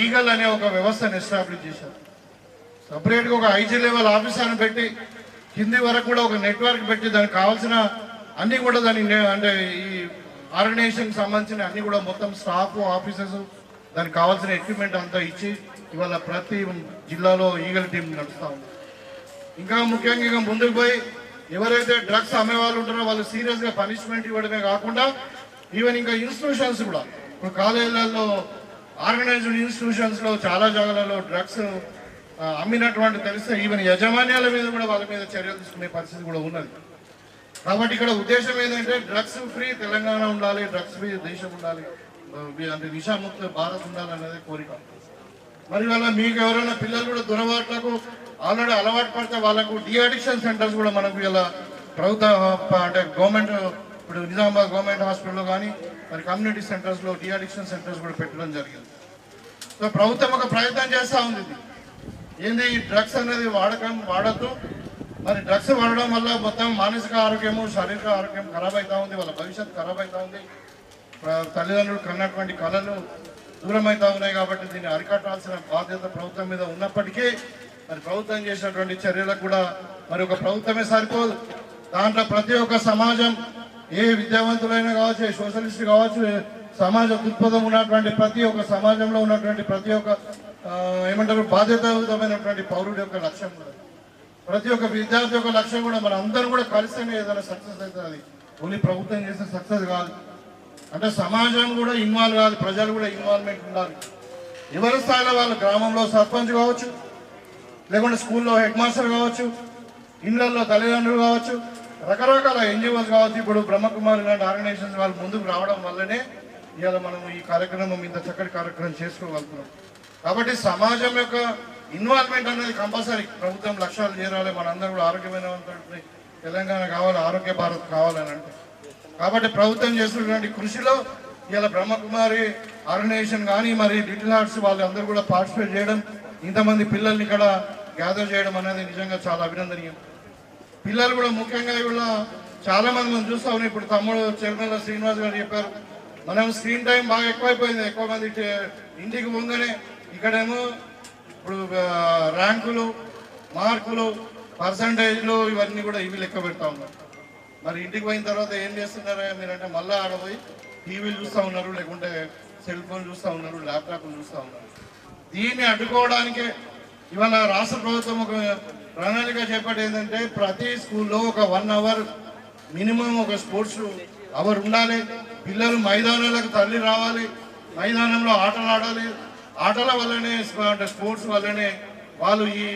ఈగల్ అనే ఒక వ్యవస్థను ఎస్టాబ్లిష్ చేశారు. సపరేట్గా ఒక ఐజీ లెవెల్ ఆఫీసర్ని పెట్టి కింది వరకు కూడా ఒక నెట్వర్క్ పెట్టి దానికి కావాల్సిన అన్ని కూడా దాని అంటే ఈ ఆర్గనైజేషన్కి సంబంధించిన అన్ని కూడా మొత్తం స్టాఫ్, ఆఫీసర్స్, దానికి కావాల్సిన ఎక్విప్మెంట్ అంతా ఇచ్చి ఇవాళ ప్రతి జిల్లాలో ఈగల్ టీం నడుస్తూ ఉంది. ఇంకా ముఖ్యంగా ఇంకా ముందుకు పోయి ఎవరైతే డ్రగ్స్ అమ్మే వాళ్ళు ఉంటారో వాళ్ళు సీరియస్గా పనిష్మెంట్ ఇవ్వడమే కాకుండా ఈవెన్ ఇంకా ఇన్స్టిట్యూషన్స్ కూడా ఇప్పుడు కాలేజీలలో, ఆర్గనైజ్డ్ ఇన్స్టిట్యూషన్స్లో చాలా జాగాలలో డ్రగ్స్ అమ్మినటువంటి తెలిస్తే ఈవెన్ యాజమాన్యాల మీద కూడా వాళ్ళ మీద చర్యలు తీసుకునే పరిస్థితి కూడా ఉన్నది. కాబట్టి ఇక్కడ ఉద్దేశం ఏంటంటే డ్రగ్స్ ఫ్రీ తెలంగాణ ఉండాలి, డ్రగ్స్ ఫ్రీ దేశం ఉండాలి, అంటే నిషాముక్త భారత్ ఉండాలనేది కోరిక. మరి వాళ్ళ మీకు ఎవరైనా పిల్లలు కూడా దురలవాట్లకు ఆల్రెడీ అలవాటు పడితే వాళ్ళకు డిఅడిక్షన్ సెంటర్స్ కూడా మనకు ఇలా ప్రభుత్వ అంటే గవర్నమెంట్ ఇప్పుడు నిజామాబాద్ గవర్నమెంట్ హాస్పిటల్లో కానీ మరి కమ్యూనిటీ సెంటర్స్లో డిఅడిక్షన్ సెంటర్స్ కూడా పెట్టడం జరిగింది. సో ప్రభుత్వం ఒక ప్రయత్నం చేస్తూ ఉంది. ఏంది ఈ డ్రగ్స్ అనేది వాడద్దు, మరి డ్రగ్స్ వాడడం వల్ల మొత్తం మానసిక ఆరోగ్యము, శారీరక ఆరోగ్యం ఖరాబ్ అవుతూ ఉంది, వాళ్ళ భవిష్యత్తు ఖరాబ్ అవుతూ ఉంది, తల్లిదండ్రులు కన్నటువంటి కళలు దూరం అవుతూ ఉన్నాయి. కాబట్టి దీన్ని అరికట్టాల్సిన బాధ్యత ప్రభుత్వం మీద ఉన్నప్పటికీ మరి ప్రభుత్వం చేసినటువంటి చర్యలకు కూడా మరి ఒక ప్రభుత్వమే సరిపోదు. దాంట్లో ప్రతి ఒక్క సమాజం, ఏ విద్యావంతులైనా కావచ్చు, ఏ సోషలిస్ట్ కావచ్చు, సమాజ దృక్పథం ఉన్నటువంటి ప్రతి ఒక్క సమాజంలో ఉన్నటువంటి ప్రతి ఒక్క ఏమంటారు బాధ్యతాయుతమైనటువంటి పౌరుడి యొక్క లక్ష్యం కూడా, ప్రతి ఒక్క విద్యార్థి యొక్క లక్ష్యం కూడా మన అందరూ కూడా కలిస్తేనే ఏదైనా సక్సెస్ అవుతుంది. అది ఓన్లీ ప్రభుత్వం చేసే సక్సెస్ కాదు. అంటే సమాజం కూడా ఇన్వాల్వ్ కాదు, ప్రజలు కూడా ఇన్వాల్వ్మెంట్ ఉండాలి. ఎవరి స్థాయిలో వాళ్ళు, గ్రామంలో సర్పంచ్ కావచ్చు, లేకుంటే స్కూల్లో హెడ్ మాస్టర్ కావచ్చు, ఇళ్లలో తల్లిదండ్రులు కావచ్చు, రకరకాల ఎన్జిఓస్ కావచ్చు. ఇప్పుడు బ్రహ్మకుమారి లాంటి ఆర్గనైజేషన్స్ వాళ్ళు ముందుకు రావడం వల్లనే ఇవాళ మనం ఈ కార్యక్రమం ఇంత చక్కటి కార్యక్రమం చేసుకోగలుగుతున్నాం. కాబట్టి సమాజం యొక్క ఇన్వాల్వ్మెంట్ అనేది కంపల్సరీ. ప్రభుత్వం లక్ష్యాలు చేరాలి, మనందరూ కూడా ఆరోగ్యమైనటువంటి తెలంగాణ కావాలి, ఆరోగ్య భారత్ కావాలని అంటే. కాబట్టి ప్రభుత్వం చేస్తున్నటువంటి కృషిలో ఇలా బ్రహ్మకుమారి ఆర్గనైజేషన్ కానీ మరి లిటిల్ హార్ట్స్ వాళ్ళందరూ కూడా పార్టిసిపేట్ చేయడం, ఇంతమంది పిల్లల్ని ఇక్కడ గ్యాదర్ చేయడం అనేది నిజంగా చాలా అభినందనీయం. పిల్లలు కూడా ముఖ్యంగా ఇవాళ చాలా మంది మనం చూస్తా ఉన్నాం. ఇప్పుడు తమ్ముడు చెరుమల శ్రీనివాస్ గారు చెప్పారు, మనం స్క్రీన్ టైం బాగా ఎక్కువైపోయింది. ఎక్కువ మంది ఇంటికి పోగానే ఇక్కడేమో ఇప్పుడు ర్యాంకులు, మార్కులు, పర్సంటేజ్లు ఇవన్నీ కూడా ఇవి లెక్క పెడతా ఉన్నారు. మరి ఇంటికి పోయిన తర్వాత ఏం చేస్తున్నారా మీరంటే మళ్ళీ ఆడపోయి టీవీలు చూస్తూ ఉన్నారు, లేకుంటే సెల్ ఫోన్ చూస్తూ ఉన్నారు, ల్యాప్టాప్లు చూస్తూ ఉన్నారు. దీన్ని అడ్డుకోవడానికే ఇవాళ రాష్ట్ర ప్రభుత్వం ఒక ప్రణాళిక చేపట్టి ఏంటంటే ప్రతి స్కూల్లో ఒక 1 అవర్ మినిమం ఒక స్పోర్ట్స్ అవర్ ఉండాలి. పిల్లలు మైదానాలకు తరలి రావాలి, మైదానంలో ఆటలు ఆడాలి. ఆటల వల్లనే అంటే స్పోర్ట్స్ వల్లనే వాళ్ళు ఈ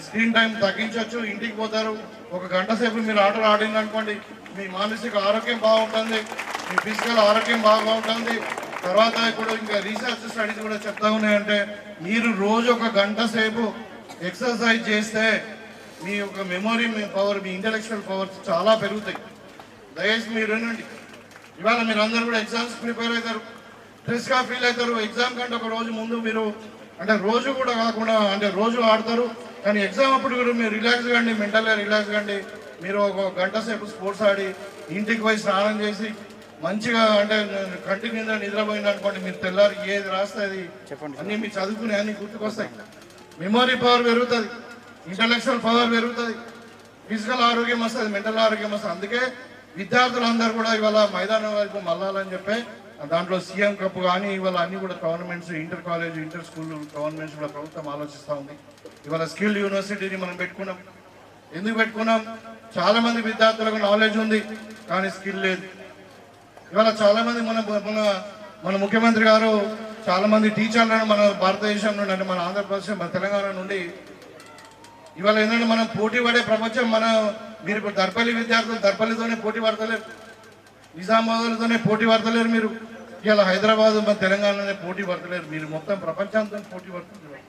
స్క్రీన్ టైం తగ్గించవచ్చు. ఇంటికి పోతారు, ఒక గంట సేపు మీరు ఆటలు ఆడింది అనుకోండి, మీ మానసిక ఆరోగ్యం బాగుంటుంది, మీ ఫిజికల్ ఆరోగ్యం బాగుంటుంది. తర్వాత ఇప్పుడు ఇంకా రీసెర్చ్ స్టడీస్ కూడా చెప్తా ఉన్నాయంటే మీరు రోజు ఒక గంట సేపు ఎక్సర్సైజ్ చేస్తే మీ యొక్క మెమొరీ పవర్, మీ ఇంటెలెక్చువల్ పవర్స్ చాలా పెరుగుతాయి. దయచేసి మీరు వినండి. ఇవాళ మీరు అందరూ కూడా ఎగ్జామ్స్ ప్రిపేర్ అవుతారు, స్ట్రెస్గా ఫీల్ అవుతారు. ఎగ్జామ్ కంటే ఒక రోజు ముందు మీరు అంటే రోజు కూడా కాకుండా అంటే రోజు ఆడతారు, కానీ ఎగ్జామ్ అప్పుడు కూడా మీరు రిలాక్స్ కండి, మెంటల్గా రిలాక్స్ కండి. మీరు ఒక గంట సేపు స్పోర్ట్స్ ఆడి ఇంటికి పోయి స్నానం చేసి మంచిగా అంటే కంటి నిండా నిద్రపోయింది అనుకోండి, మీరు తెల్లారి ఏది రాస్తే అది అన్ని మీరు చదువుకునే అన్ని గుర్తుకొస్తాయి. మెమొరీ పవర్ పెరుగుతుంది, ఇంటలెక్చువల్ పవర్ పెరుగుతుంది, ఫిజికల్ ఆరోగ్యం వస్తుంది, మెంటల్ ఆరోగ్యం వస్తుంది. అందుకే విద్యార్థులందరూ కూడా ఇవాళ మైదానం వైపు మళ్ళాలని చెప్పి దాంట్లో సీఎం కప్ కానీ ఇవాళ అన్ని కూడా governments, inter college, inter school governments కూడా ప్రభుత్వం ఆలోచిస్తూ ఉంది. ఇవాళ స్కిల్ యూనివర్సిటీని మనం పెట్టుకున్నాం. ఎందుకు పెట్టుకున్నాం? చాలా మంది విద్యార్థులకు నాలెడ్జ్ ఉంది కానీ స్కిల్ లేదు. ఇవాళ చాలా మంది మన ముఖ్యమంత్రి గారు చాలా మంది టీచర్లను మన భారతదేశం నుండి అంటే మన ఆంధ్రప్రదేశ్, మన తెలంగాణ నుండి ఇవాళ ఏంటంటే మనం పోటీ పడే ప్రపంచం మీరు ఇప్పుడు దర్పల్లి విద్యార్థులు దర్పల్లితోనే పోటీ పడతలేరు, నిజామాబాద్తోనే పోటీ పడతలేరు. మీరు ఇవాళ హైదరాబాద్ మన తెలంగాణలోనే పోటీ పడతలేరు, మీరు మొత్తం ప్రపంచంతో పోటీ పడుతున్నారు.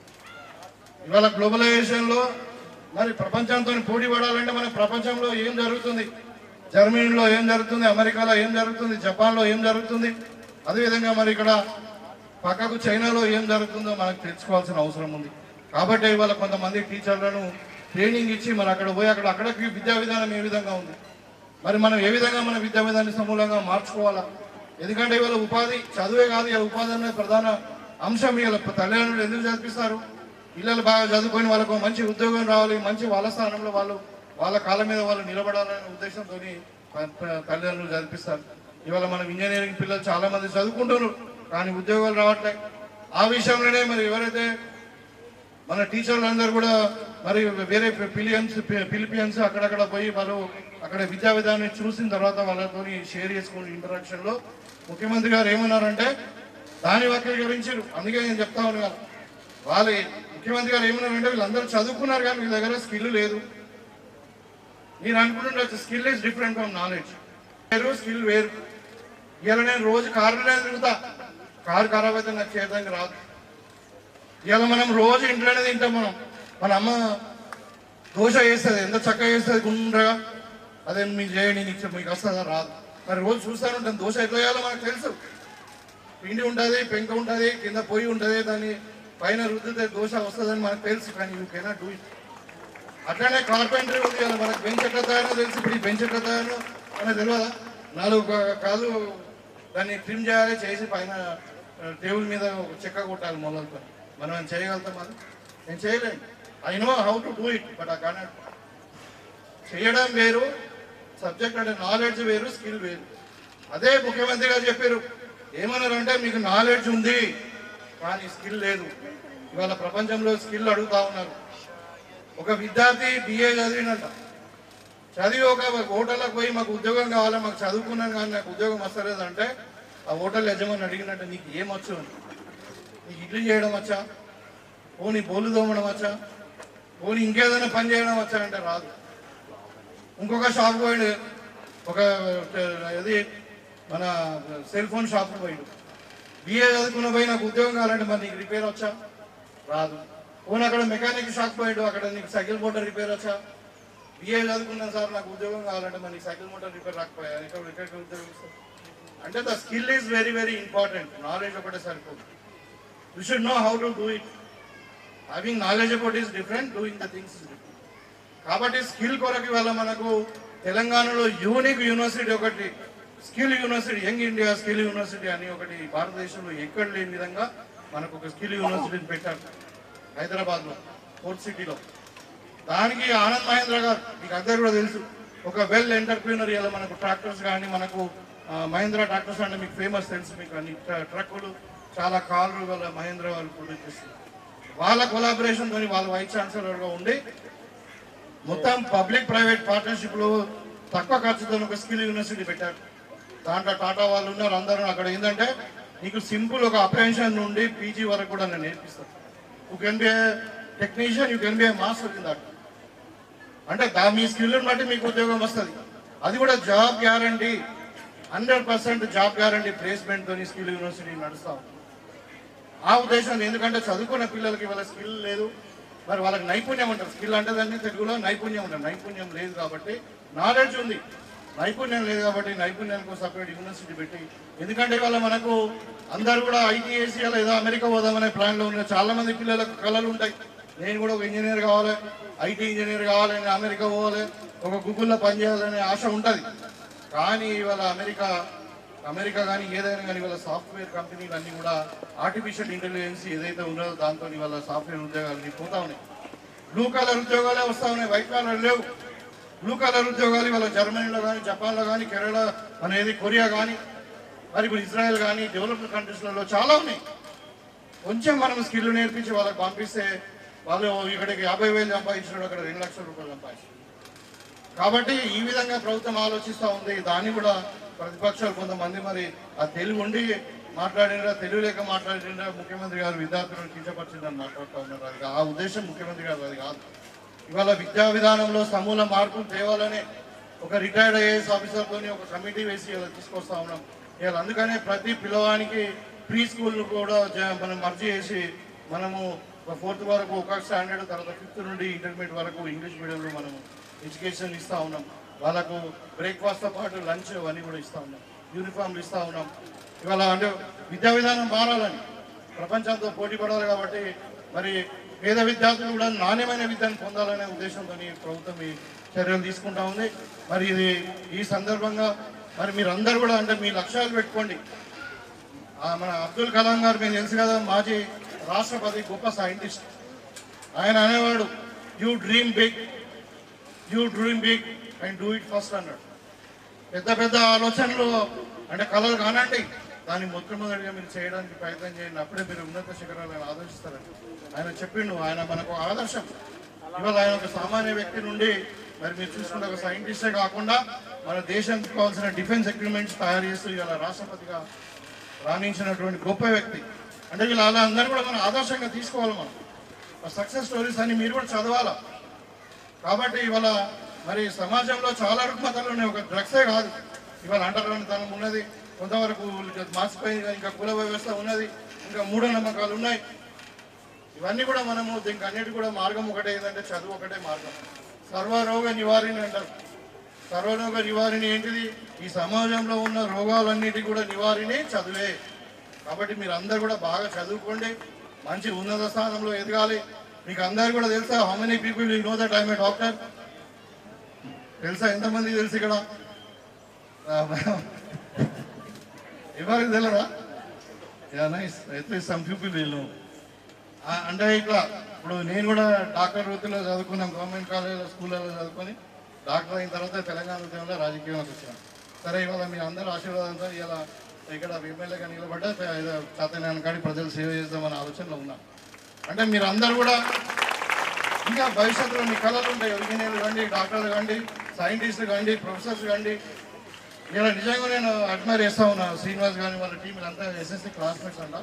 ఇవాళ గ్లోబలైజేషన్లో మరి ప్రపంచంతో పోటీ పడాలంటే మన ప్రపంచంలో ఏం జరుగుతుంది, జర్మనీలో ఏం జరుగుతుంది, అమెరికాలో ఏం జరుగుతుంది, జపాన్లో ఏం జరుగుతుంది, అదేవిధంగా మరి ఇక్కడ పక్కకు చైనాలో ఏం జరుగుతుందో మనకు తెలుసుకోవాల్సిన అవసరం ఉంది. కాబట్టి ఇవాళ కొంతమంది టీచర్లను ట్రైనింగ్ ఇచ్చి మరి అక్కడ పోయి అక్కడికి విద్యా విధానం ఏ విధంగా ఉంది, మరి మనం ఏ విధంగా మన విద్యా విధానాన్ని సమూలంగా మార్చుకోవాలా. ఎందుకంటే ఇవాళ ఉపాధి చదువే కాదు, ఇవాళ ఉపాధి అనేది ప్రధాన అంశం. ఇవాళ తల్లిదండ్రులు ఎందుకు చదివిస్తారు? పిల్లలు బాగా చదువుకొని వాళ్ళకు మంచి ఉద్యోగం రావాలి, మంచి వాళ్ళ స్థానంలో వాళ్ళ కాళ్ళ మీద వాళ్ళు నిలబడాలనే ఉద్దేశంతో తల్లిదండ్రులు చదివిస్తారు. ఇవాళ మనం ఇంజనీరింగ్ పిల్లలు చాలా మంది చదువుకుంటున్నారు కానీ ఉద్యోగాలు రావట్లేదు. ఆ విషయంలోనే మరి ఎవరైతే మన టీచర్లు అందరూ కూడా మరి వేరే ఫిలిపియన్స్ అక్కడక్కడ పోయి వాళ్ళు అక్కడ విద్యా విధానాన్ని చూసిన తర్వాత వాళ్ళతో షేర్ చేసుకుని ఇంటరాక్షన్లో ముఖ్యమంత్రి గారు ఏమన్నారంటే దాని వక్రీకరించారు. అందుకే నేను చెప్తా ఉన్నాను, ముఖ్యమంత్రి గారు ఏమన్నారంటే వీళ్ళందరూ చదువుకున్నారు కానీ వీళ్ళ దగ్గర స్కిల్ లేదు. నేను అనుకుంటుండొచ్చు skill is different from knowledge. వేరు స్కిల్ వేరు. ఇలా నేను రోజు కారులోనే తిరుగుతా, కారు ఖరాబ్ అయితే నాకు చేయడానికి రాదు. ఇలా మనం రోజు ఇంట్లోనే తింటాం. మన అమ్మ దోశ వేస్తుంది, ఎంత చక్కగా వేస్తుంది గుండ్రగా, అదే మీకు చేయండి మీకు వస్తుందా? రాదు. మరి రోజు చూస్తాను ఉంటాను దోశ ఎట్లా వేయాలో మనకు తెలుసు. పిండి ఉంటుంది, పెంక ఉంటుంది, కింద పొయ్యి ఉంటుంది, దాన్ని పైన రుద్దితే దోశ వస్తుందని మనకు తెలుసు, కానీ యూ కెనాట్ డూ ఇట్. అట్లానే కార్పెంటరీ ఉంది, మనకు బెంచ్ ఎట్లా తయారో తెలుసు. ఇప్పుడు ఈ బెంచ్ ఎట్లా తయారో మనకు తెలియదా? 4 కాళ్ళు దాన్ని ట్రిమ్ చేయాలి, చేసి పైన టేబుల్ మీద చెక్క కొట్టాలి మొదలతో. మనం చేయగలుగుతాం? అది నేను చేయలేను. I know how to do it, but I cannot. చేయడం వేరు, సబ్జెక్ట్ అంటే నాలెడ్జ్ వేరు, స్కిల్ వేరు. అదే ముఖ్యమంత్రి గారు చెప్పారు. ఏమన్నారంటే మీకు నాలెడ్జ్ ఉంది కానీ స్కిల్ లేదు. ఇవాళ ప్రపంచంలో స్కిల్ అడుగుతా ఉన్నారు. ఒక విద్యార్థి BA చదివినట్ట, చదివి ఒక హోటల్లోకి పోయి మాకు ఉద్యోగం కావాలి, మాకు చదువుకున్నాను కానీ నాకు ఉద్యోగం వస్తలేదు అంటే ఆ హోటల్ యజమాని అడిగినట్టు నీకు ఏమొచ్చు, నీకు ఇడ్లీ చేయడం వచ్చా, పోనీ బోలు తోమడం వచ్చా, పోనీ ఇంకేదైనా పని చేయడం వచ్చా అంటే రాదు. ఇంకొక షాప్ పోయి ఒక ఇది మన సెల్ ఫోన్ షాప్కి పోయాడు. బిఏ చదువుకున్న పోయి నాకు ఉద్యోగం కావాలంటే మరి నీకు రిపేర్ వచ్చా? రాదు. పోనీ అక్కడ మెకానిక్ షాప్ పోయాడు, అక్కడ నీకు సైకిల్ మోటార్ రిపేర్ వచ్చా? బిఏ చదువుకున్నాను సార్ నాకు ఉద్యోగం కావాలంటే మరి నీకు సైకిల్ మోటార్ రిపేర్ రాకపోయా? ఇక్కడ ఉద్యోగం ఇస్తారు. అంటే the skill is very very important. Knowledge ఒకటే సరిపోదు. You should know how to do it. Having knowledge about is different, doing the things is different. కాబట్టి స్కిల్ కొరకు వల్ల మనకు తెలంగాణలో యూనిక్ యూనివర్సిటీ ఒకటి, skill university, young India skill university అని ఒకటి భారతదేశంలో ఎక్కడ లేని విధంగా మనకు ఒక స్కిల్ యూనివర్సిటీని పెట్టారు హైదరాబాద్లో, ఫోర్త్ సిటీలో. దానికి ఆనంద్ మహేంద్ర గారు మీకు అందరూ కూడా తెలుసు, ఒక వెల్ ఎంటర్ప్రీనర్. ఇలా మనకు ట్రాక్టర్స్ కానీ, మనకు మహేంద్ర ట్రాక్టర్స్ అంటే మీకు ఫేమస్ తెలుసు, మీకు అన్ని ట్రక్కులు, చాలా కార్లు వాళ్ళ మహేంద్ర వాళ్ళు ప్రొడ్యూస్ చేస్తారు. వాళ్ళ కొలాబరేషన్తో వాళ్ళ వైస్ ఛాన్సలర్గా ఉండి మొత్తం పబ్లిక్ ప్రైవేట్ పార్ట్నర్షిప్లో తక్కువ ఖర్చుతో ఒక స్కిల్ యూనివర్సిటీ పెట్టారు. దాంట్లో టాటా వాళ్ళు ఉన్నారు, అందరూ. అక్కడ ఏంటంటే నీకు సింపుల్ ఒక అప్రెన్షన్ నుండి పీజీ వరకు కూడా నేను నేర్పిస్తాను. You can be a technician, you can be a master in that. అంటే మీ స్కిల్ని బట్టి మీకు ఉద్యోగం వస్తుంది. అది కూడా జాబ్ గ్యారంటీ, 100% జాబ్ గ్యారంటీ ప్లేస్మెంట్తో స్కిల్ యూనివర్సిటీ నడుస్తాం. ఆ ఉద్దేశం. ఎందుకంటే చదువుకున్న పిల్లలకి వాళ్ళ స్కిల్ లేదు, మరి వాళ్ళకి నైపుణ్యం ఉంటారు. స్కిల్ అంటే దాన్ని తెలుగులో నైపుణ్యం ఉంటుంది. నైపుణ్యం లేదు కాబట్టి నాలెడ్జ్ ఉంది, నైపుణ్యం లేదు కాబట్టి నైపుణ్యానికి సపరేట్ యూనివర్సిటీ పెట్టి. ఎందుకంటే ఇవాళ మనకు అందరూ కూడా ఐటీఏసీ లేదా అమెరికా పోదామనే ప్లాన్లో ఉన్న చాలా మంది పిల్లలకు కళలు ఉంటాయి. నేను కూడా ఒక ఇంజనీర్ కావాలి, ఐటీ ఇంజనీర్ కావాలి, నేను అమెరికా పోవాలి, ఒక గూగుల్లో పనిచేయాలనే ఆశ ఉంటుంది. కానీ ఇవాళ అమెరికా కానీ ఏదైనా కానీ ఇవాళ సాఫ్ట్వేర్ కంపెనీలు అన్నీ కూడా ఆర్టిఫిషియల్ ఇంటెలిజెన్స్ ఏదైతే ఉన్నదో దాంతో ఇవాళ సాఫ్ట్వేర్ ఉద్యోగాలు పోతా ఉన్నాయి. బ్లూ కలర్ ఉద్యోగాలే వస్తూ ఉన్నాయి, వైట్ కలర్ లేవు. బ్లూ కలర్ ఉద్యోగాలు ఇవాళ జర్మనీలో కానీ, జపాన్లో కానీ, కేరళ అనేది, కొరియా కానీ, మరి ఇప్పుడు ఇజ్రాయెల్ కానీ, డెవలప్డ్ కంట్రీస్లలో చాలా ఉన్నాయి. కొంచెం మనం స్కిల్ నేర్పించి వాళ్ళకి పంపిస్తే వాళ్ళు ఇక్కడికి 50,000 సంపాదించినాడు, అక్కడ 2 లక్షల రూపాయలు సంపాదించారు. కాబట్టి ఈ విధంగా ప్రభుత్వం ఆలోచిస్తూ ఉంది. దాన్ని కూడా ప్రతిపక్షాలు కొంతమంది మరి ఆ తెలుగు ఉండి మాట్లాడినరా, తెలుగు లేక మాట్లాడినరా, ముఖ్యమంత్రి గారు విద్యార్థులను కించపరిచిందని మాట్లాడుతూ ఉన్నారు. అది ఆ ఉద్దేశం ముఖ్యమంత్రి గారు అది కాదు. ఇవాళ విద్యా విధానంలో సమూల మార్పులు తేవాలనే ఒక రిటైర్డ్ ఐఏఎస్ ఆఫీసర్తో ఒక కమిటీ వేసి ఇలా తీసుకొస్తా ఉన్నాం. ఇవాళ అందుకనే ప్రతి పిల్లవానికి ప్రీ స్కూల్ కూడా మనం మర్జీ చేసి మనము 4th వరకు ఒక స్టాండర్డ్, తర్వాత 5th నుండి ఇంటర్మీడియట్ వరకు ఇంగ్లీష్ మీడియంలో మనము ఎడ్యుకేషన్ ఇస్తూ ఉన్నాం. వాళ్ళకు బ్రేక్ఫాస్ట్తో పాటు లంచ్ అవన్నీ కూడా ఇస్తూ ఉన్నాం, యూనిఫామ్లు ఇస్తూ ఉన్నాం. ఇవాళ అంటే విద్యా విధానం మారాలని, ప్రపంచంతో పోటీ పడాలి కాబట్టి మరి పేద విద్యార్థులు కూడా నాణ్యమైన విద్యను పొందాలనే ఉద్దేశంతో ప్రభుత్వం ఈ చర్యలు తీసుకుంటా ఉంది. మరి ఇది ఈ సందర్భంగా మరి మీరందరూ కూడా అంటే మీ లక్ష్యాలు పెట్టుకోండి. మన అబ్దుల్ కలాం గారు మీకు తెలుసు కదా, మాజీ రాష్ట్రపతి, గొప్ప సైంటిస్ట్. ఆయన అనేవాడు, you dream big and do it first అన్నాడు. పెద్ద పెద్ద ఆలోచనలు అంటే కళలు కానండి, దాన్ని మొట్టమొదటిగా మీరు చేయడానికి ప్రయత్నం చేయండి, అప్పుడే మీరు ఉన్నత శిఖరాలను ఆలోచిస్తారండి. ఆయన చెప్పిండు, ఆయన మనకు ఆదర్శం. ఇవాళ ఆయన ఒక సామాన్య వ్యక్తి నుండి మరి మీరు చూసుకుంటే ఒక సైంటిస్టే కాకుండా మన దేశానికి కావాల్సిన డిఫెన్స్ ఎక్విప్మెంట్స్ తయారు చేస్తూ ఇవాళ రాష్ట్రపతిగా రాణించినటువంటి గొప్ప వ్యక్తి. అంటే వీళ్ళ అందరూ కూడా మనం ఆదర్శంగా తీసుకోవాలి. మనం సక్సెస్ స్టోరీస్ అని మీరు కూడా చదవాలా. కాబట్టి ఇవాళ మరి సమాజంలో చాలా రుగ్మతలు ఉన్నాయి, ఒక డ్రగ్సే కాదు. ఇవాళ అంటరానితనం ఉన్నది, కొంతవరకు మాసిపోయి ఇంకా కుల వ్యవస్థ ఉన్నది, ఇంకా మూఢనమ్మకాలు ఉన్నాయి. ఇవన్నీ కూడా మనము దీనికి అన్నిటి కూడా మార్గం ఒకటే, ఏంటంటే చదువు ఒకటే మార్గం. సర్వరోగ నివారణ అంటారు. సర్వరోగ నివారణ ఏంటిది? ఈ సమాజంలో ఉన్న రోగాలన్నిటి కూడా నివారణే చదువే. కాబట్టి మీరు అందరు కూడా బాగా చదువుకోండి, మంచి ఉన్నత స్థానంలో ఎదగాలి. మీకు అందరు కూడా తెలుసా, how many people you know that I'm a doctor? తెలుసా? ఎంతమంది తెలుసు ఇక్కడ? ఎవరికి తెలియదా? నైస్, అట్లీస్ట్ సమ్ పీపుల్ వీళ్ళు. అంటే ఇట్లా ఇప్పుడు నేను కూడా డాక్టర్ వృత్తిలో చదువుకున్నాం, గవర్నమెంట్ కాలేజీలో, స్కూళ్ళలో చదువుకొని డాక్టర్ అయిన తర్వాత తెలంగాణ ఉద్యమంలో రాజకీయంలోకి వచ్చాను. సరే, ఇవాళ మీ అందరూ ఆశీర్వాదంతో ఇలా ఇక్కడ ఎమ్మెల్యేగా నిలబడ్డా చేతనాన్ని కాడి ప్రజలు సేవ చేద్దామనే ఆలోచనలో ఉన్నాం. అంటే మీరు అందరూ కూడా ఇంకా భవిష్యత్తులో మీ కళలు ఉంటాయి, ఇంజనీర్లు కండి, డాక్టర్లు కండి, సైంటిస్టులు కండి, ప్రొఫెసర్స్ కండి. ఇలా నిజంగా నేను అడ్మైర్ చేస్తా ఉన్నా. శ్రీనివాస్ కానీ వాళ్ళ టీం వీళ్ళంతా ఎస్ఎస్సీ క్లాస్మేట్స్ అంట,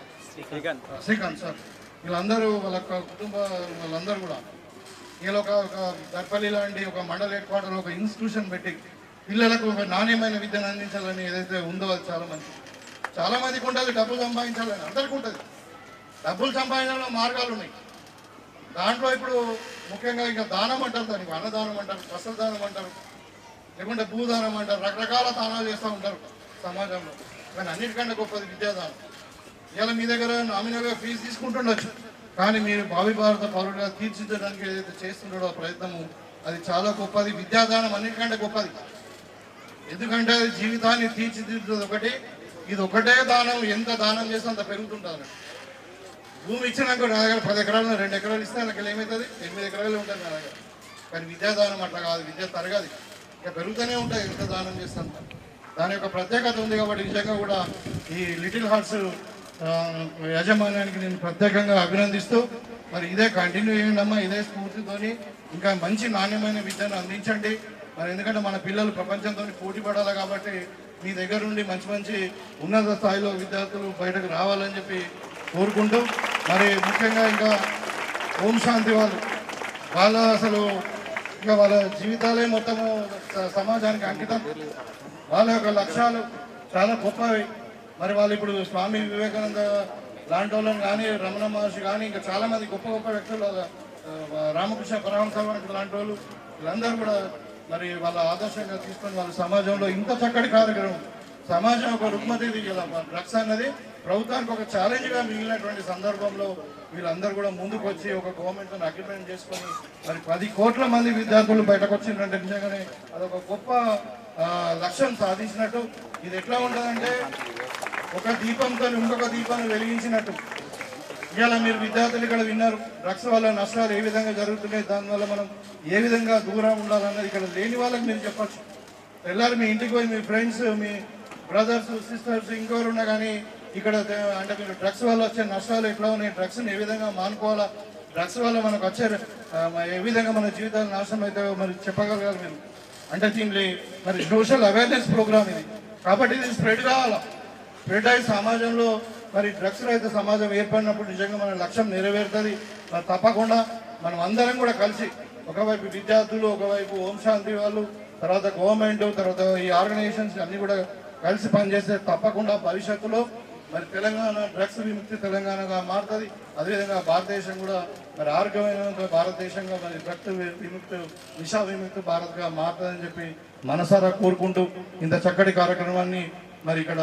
శ్రీకాంత్ సార్, వీళ్ళందరూ వాళ్ళ కుటుంబ వాళ్ళందరూ కూడా ఇలా ఒక దర్పల్లి లాంటి ఒక మండల హెడ్ క్వార్టర్లో ఒక ఇన్స్టిట్యూషన్ పెట్టి పిల్లలకు ఒక నాణ్యమైన విద్యను అందించాలని ఏదైతే ఉందో అది చాలా మంచిది. చాలా మందికి ఉంటుంది డబ్బులు సంపాదించాలని, అందరికీ ఉంటుంది. డబ్బులు సంపాదించడంలో మార్గాలు ఉన్నాయి. దాంట్లో ఇప్పుడు ముఖ్యంగా ఇంకా దానం అంటారు, దానికి అన్నదానం అంటారు, వస్త్రదానం అంటారు, లేకుంటే భూదానం అంటారు, రకరకాల దానాలు చేస్తూ ఉంటారు సమాజంలో. కానీ అన్నిటికంటే గొప్పది విద్యాదానం. ఇలా మీ దగ్గర నామినల్గా ఫీజు తీసుకుంటుండొచ్చు, కానీ మీరు భావి భారత పౌరులుగా తీర్చిదిద్దడానికి ఏదైతే చేస్తుండో ప్రయత్నము అది చాలా గొప్పది. విద్యాదానం అన్నిటికంటే గొప్పది. ఎందుకంటే అది జీవితాన్ని తీర్చిదిద్దుతుంది ఒకటి. ఇది ఒకటే దానం, ఎంత దానం చేస్తే అంత పెరుగుతుంటుంది. భూమి ఇచ్చినాక నా దగ్గర 10 ఎకరాలు 2 ఎకరాలు ఇస్తే నాకు ఏమవుతుంది? 8 ఎకరాలు ఉంటుంది నా దగ్గర. కానీ విద్యాదానం అట్లా కాదు, విద్య తరగది, ఇక పెరుగుతూనే ఉంటాయి ఎంత దానం చేస్తాం. దాని యొక్క ప్రత్యేకత ఉంది. కాబట్టి నిజంగా కూడా ఈ లిటిల్ హార్ట్స్ యాజమాన్యానికి నేను ప్రత్యేకంగా అభినందిస్తూ, మరి ఇదే కంటిన్యూ చేయండి అమ్మా, ఇదే స్ఫూర్తితోని ఇంకా మంచి నాణ్యమైన విద్యను అందించండి. మరి ఎందుకంటే మన పిల్లలు ప్రపంచంతో పోటీ పడాలి కాబట్టి మీ దగ్గర నుండి మంచి మంచి ఉన్నత స్థాయిలో విద్యార్థులు బయటకు రావాలని చెప్పి కోరుకుంటూ, మరి ముఖ్యంగా ఇంకా ఓం శాంతి వాళ్ళ అసలు ఇంకా వాళ్ళ జీవితాలే మొత్తము సమాజానికి అంకితం. వాళ్ళ యొక్క లక్ష్యాలు చాలా గొప్పవి. మరి వాళ్ళు ఇప్పుడు స్వామి వివేకానంద లాంటి వాళ్ళని కానీ, రమణ మహర్షి కానీ, ఇంకా చాలామంది గొప్ప గొప్ప వ్యక్తులు, రామకృష్ణ పరమహంస లాంటి వాళ్ళు, వీళ్ళందరూ కూడా మరి వాళ్ళ ఆదర్శంగా తీసుకొని వాళ్ళ సమాజంలో ఇంత చక్కటి కార్యక్రమం, సమాజం ఒక రుగ్మతి కదా డ్రగ్స్ అన్నది ప్రభుత్వానికి ఒక ఛాలెంజ్గా మిగిలినటువంటి సందర్భంలో వీళ్ళందరూ కూడా ముందుకు వచ్చి ఒక గవర్నమెంట్తో అగ్రిమెంట్ చేసుకొని మరి 10 కోట్ల మంది విద్యార్థులు బయటకు వచ్చిందంటే నిజంగానే అదొక గొప్ప లక్ష్యం సాధించినట్టు. ఇది ఎట్లా ఉంటుందంటే ఒక దీపంతో ఇంకొక దీపాన్ని వెలిగించినట్టు. ఇవాళ మీరు విద్యార్థులు ఇక్కడ విన్నారు, డ్రగ్స్ వల్ల నష్టాలు ఏ విధంగా జరుగుతున్నాయి, దానివల్ల మనం ఏ విధంగా దూరం ఉండాలన్నది ఇక్కడ లేని వాళ్ళకి మీరు చెప్పచ్చు. తెల్లారి మీ ఇంటికి పోయి మీ ఫ్రెండ్స్, మీ బ్రదర్స్, సిస్టర్స్ ఇంకోరు ఉన్నా కానీ ఇక్కడ అంటే మీరు డ్రగ్స్ వల్ల వచ్చే నష్టాలు ఎట్లా ఉన్నాయి, డ్రగ్స్ని ఏ విధంగా మానుకోవాలా, డ్రగ్స్ వల్ల మనకు వచ్చే ఏ విధంగా మన జీవితాలు నాశనం అవుతాయో మరి చెప్పగలగాలి మీరు. అంటే దీనిలో మరి సోషల్ అవేర్నెస్ ప్రోగ్రామ్ ఇది. కాబట్టి ఇది స్ప్రెడ్ కావాలా, స్ప్రెడ్ అయ్యి సమాజంలో మరి డ్రగ్స్ రహిత సమాజం ఏర్పడినప్పుడు నిజంగా మన లక్ష్యం నెరవేరుతుంది. మరి తప్పకుండా మనం అందరం కూడా కలిసి, ఒకవైపు విద్యార్థులు, ఒకవైపు ఓం శాంతి వాళ్ళు, తర్వాత గవర్నమెంట్, తర్వాత ఈ ఆర్గనైజేషన్స్ అన్నీ కూడా కలిసి పనిచేస్తే తప్పకుండా భవిష్యత్తులో మరి తెలంగాణ డ్రగ్స్ విముక్తి తెలంగాణగా మారుతుంది. అదేవిధంగా భారతదేశం కూడా మరి ఆరోగ్యమైన భారతదేశంగా మరి డ్రగ్స్ విముక్తి, నిశా విముక్తి భారత్గా మారుతుందని చెప్పి మనసారా కోరుకుంటూ ఇంత చక్కటి కార్యక్రమాన్ని మరి ఇక్కడ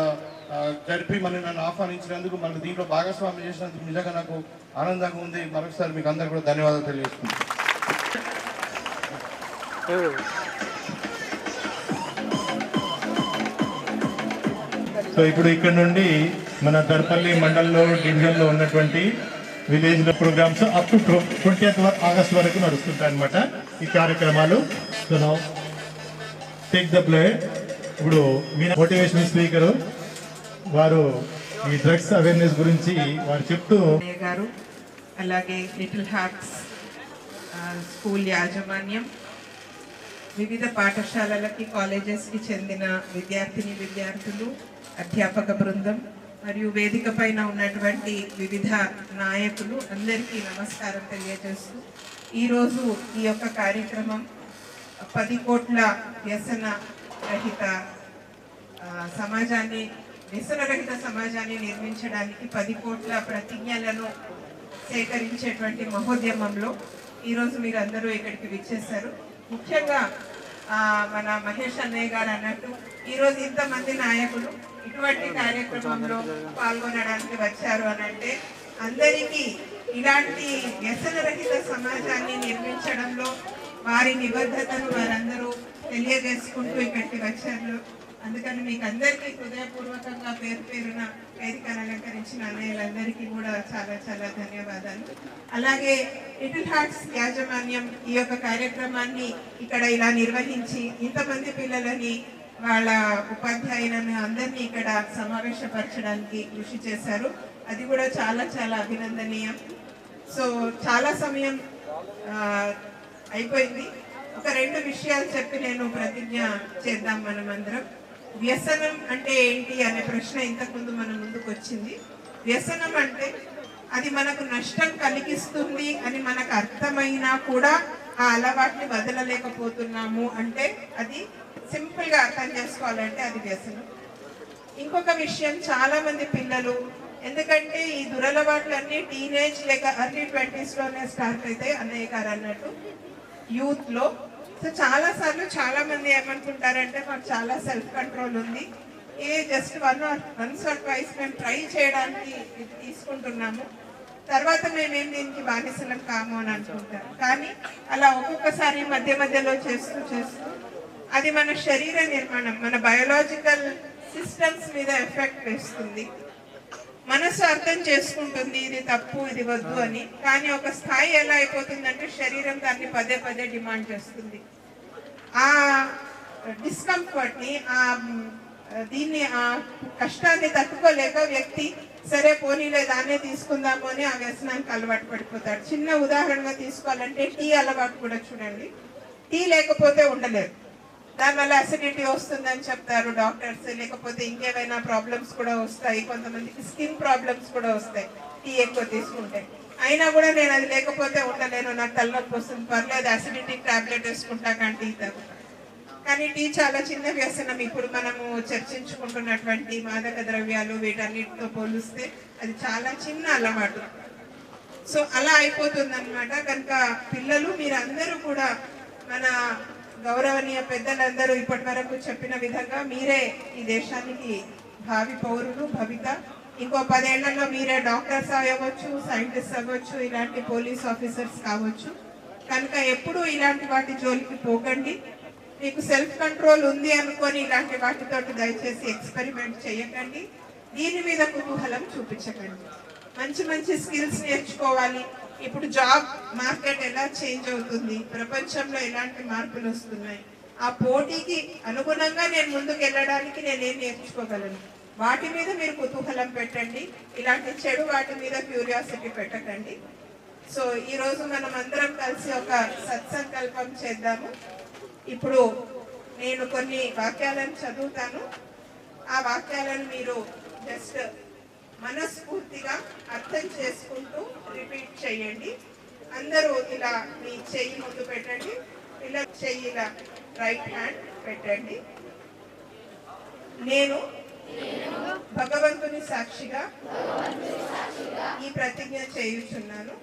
జరిపి మరి నన్ను ఆహ్వానించినందుకు, మళ్ళీ దీంట్లో భాగస్వామ్యం చేసినందుకు నిజంగా నాకు ఆనందంగా ఉంది. మరొకసారి మీకు అందరికీ కూడా ధన్యవాదాలు తెలియజేస్తున్నాను. సో ఇప్పుడు ఇక్కడ నుండి మన దర్పల్లి మండలంలో డివిజన్లో ఉన్నటువంటి village programmes up to 20th August వరకు నడుస్తుంటాయి అన్నమాట ఈ కార్యక్రమాలు. So now take the play. ఇప్పుడు మీ మోటివేషనల్ స్పీకర్ వారు ఈ డ్రగ్స్ అవేర్నెస్ గురించి వారు చెప్తూ గారు, అలాగే లిటిల్ హార్ట్స్ స్కూల్ యాజమాన్యం, వివిధ పాఠశాలలకి కాలేజెస్కి చెందిన విద్యార్థులు, అధ్యాపక బృందం మరియు వేదిక పైన ఉన్నటువంటి వివిధ నాయకులు అందరికీ నమస్కారం తెలియజేస్తూ, ఈరోజు ఈ యొక్క కార్యక్రమం 10 కోట్ల వ్యసన రహిత సమాజాన్ని నిర్మించడానికి 10 కోట్ల ప్రతిజ్ఞలను సేకరించేటువంటి మహోద్యమంలో ఈరోజు మీరు అందరూ ఇక్కడికి విచ్చేశారు. ముఖ్యంగా మన మహేష్ అన్నయ్య గారు అన్నట్టు ఈరోజు ఇంతమంది నాయకులు ఇటువంటి కార్యక్రమంలో పాల్గొనడానికి వచ్చారు అని అంటే అందరికీ ఇలాంటి వ్యసనరహిత సమాజాన్ని నిర్మించడంలో వారి నిబద్ధతను వారందరూ తెలియజేసుకుంటూ ఇక్కడికి వచ్చారు. అందుకని మీకు అందరికీ హృదయపూర్వకంగా పేరున వేదికను అలంకరించిన అన్నయ్యలందరికీ కూడా చాలా చాలా ధన్యవాదాలు. అలాగే లిటిల్ హార్ట్స్ యాజమాన్యం ఈ యొక్క కార్యక్రమాన్ని ఇక్కడ ఇలా నిర్వహించి ఇంతమంది పిల్లలని, వాళ్ళ ఉపాధ్యాయులను అందరినీ ఇక్కడ సమావేశపరచడానికి కృషి చేశారు. అది కూడా చాలా చాలా అభినందనీయం. సో చాలా సమయం అయిపోయింది. ఒక 2 విషయాలు చెప్పి నేను ప్రతిజ్ఞ చేద్దాం మనం అందరం. వ్యసనం అంటే ఏంటి అనే ప్రశ్న ఇంతకుముందు మన ముందుకు వచ్చింది. వ్యసనం అంటే అది మనకు నష్టం కలిగిస్తుంది అని మనకు అర్థమైనా కూడా ఆ అలవాటుని వదలలేకపోతున్నాము అంటే అది సింపుల్గా అర్థం చేసుకోవాలంటే అది వ్యసనం. ఇంకొక విషయం, చాలా మంది పిల్లలు, ఎందుకంటే ఈ దురలవాట్లన్నీ టీనేజ్ లేక ఎర్లీ 20sలోనే స్టార్ట్ అవుతాయి అన్నయ్య గారు అన్నట్టు, యూత్లో. సో చాలాసార్లు చాలా మంది ఏమనుకుంటారంటే మాకు చాలా సెల్ఫ్ కంట్రోల్ ఉంది, జస్ట్ వన్స్ ఆర్ ట్వైస్ మేము ట్రై చేయడానికి ఇది తీసుకుంటున్నాము, తర్వాత మేమేం దీనికి బానిసలం కాము అని అనుకుంటారు. కానీ అలా ఒక్కొక్కసారి మధ్య మధ్యలో చేస్తూ అది మన శరీర నిర్మాణం, మన బయోలాజికల్ సిస్టమ్స్ మీద ఎఫెక్ట్ వేస్తుంది. మనసు అర్థం చేసుకుంటుంది ఇది తప్పు ఇది వద్దు అని, కానీ ఒక స్థాయి ఎలా అయిపోతుందంటే శరీరం దాన్ని పదే పదే డిమాండ్ చేస్తుంది. ఆ డిస్కంఫర్ట్ని ఆ కష్టాన్ని తట్టుకోలేక వ్యక్తి సరే పోనీలే దాన్నే తీసుకుందాము అని ఆ వ్యసనానికి అలవాటు పడిపోతాడు. చిన్న ఉదాహరణగా తీసుకోవాలంటే టీ అలవాటు కూడా చూడండి. టీ లేకపోతే ఉండలేరు, దానివల్ల అసిడిటీ వస్తుందని చెప్తారు డాక్టర్స్, లేకపోతే ఇంకేమైనా ప్రాబ్లమ్స్ కూడా వస్తాయి, కొంతమందికి స్కిన్ ప్రాబ్లమ్స్ కూడా వస్తాయి టీ ఎక్కువ తీసుకుంటే. అయినా కూడా నేను అది లేకపోతే ఉండలేను, నాకు తలనొప్పి వస్తుంది, పర్లేదు అసిడిటీ టాబ్లెట్ వేసుకుంటా కానీ టీ తాగుతాను. కానీ టీ చాలా చిన్న వ్యసనం. ఇప్పుడు మనము చర్చించుకుంటున్నటువంటి మాదక ద్రవ్యాలు వీటన్నిటితో పోలిస్తే అది చాలా చిన్న అలవాటు. సో అలా అయిపోతుంది అనమాట. కనుక పిల్లలు మీరందరూ కూడా, మన గౌరవనీయ పెద్దలందరూ ఇప్పటి వరకు చెప్పిన విధంగా మీరే ఈ దేశానికి భావి పౌరులు, భవిత. ఇంకో 10 ఏళ్లలో మీరే డాక్టర్స్ అవ్వచ్చు, సైంటిస్ట్ అవ్వచ్చు, ఇలాంటి పోలీస్ ఆఫీసర్స్ కావచ్చు. కనుక ఎప్పుడూ ఇలాంటి వాటి జోలికి పోకండి. మీకు సెల్ఫ్ కంట్రోల్ ఉంది అనుకొని ఇలాంటి వాటితోటి దయచేసి ఎక్స్పెరిమెంట్ చేయకండి. దీని మీద కుతూహలం చూపించకండి. మంచి మంచి స్కిల్స్ నేర్చుకోవాలి. ఇప్పుడు జాబ్ మార్కెట్ ఎలా చేంజ్ అవుతుంది, ప్రపంచంలో ఎలాంటి మార్పులు వస్తున్నాయి, ఆ పోటీకి అనుగుణంగా నేను ముందుకు వెళ్ళడానికి నేనేం నేర్చుకోగలను, వాటి మీద మీరు కుతూహలం పెట్టండి. ఇలాంటి చెడు వాటి మీద క్యూరియాసిటీ పెట్టకండి. సో ఈరోజు మనం అందరం కలిసి ఒక సత్సంకల్పం చేద్దాము. ఇప్పుడు నేను కొన్ని వాక్యాలను చదువుతాను. ఆ వాక్యాలను మీరు జస్ట్ మనస్ఫూర్తిగా అర్థం చేసుకుంటూ రిపీట్ చేయండి. అందరూ ఇలా మీ చెయ్యి ముందు పెట్టండి, ఇలా చెయ్యి ఇలా రైట్ హ్యాండ్ పెట్టండి. నేను భగవంతుని సాక్షిగా ఈ ప్రతిజ్ఞ చేయుచున్నాను.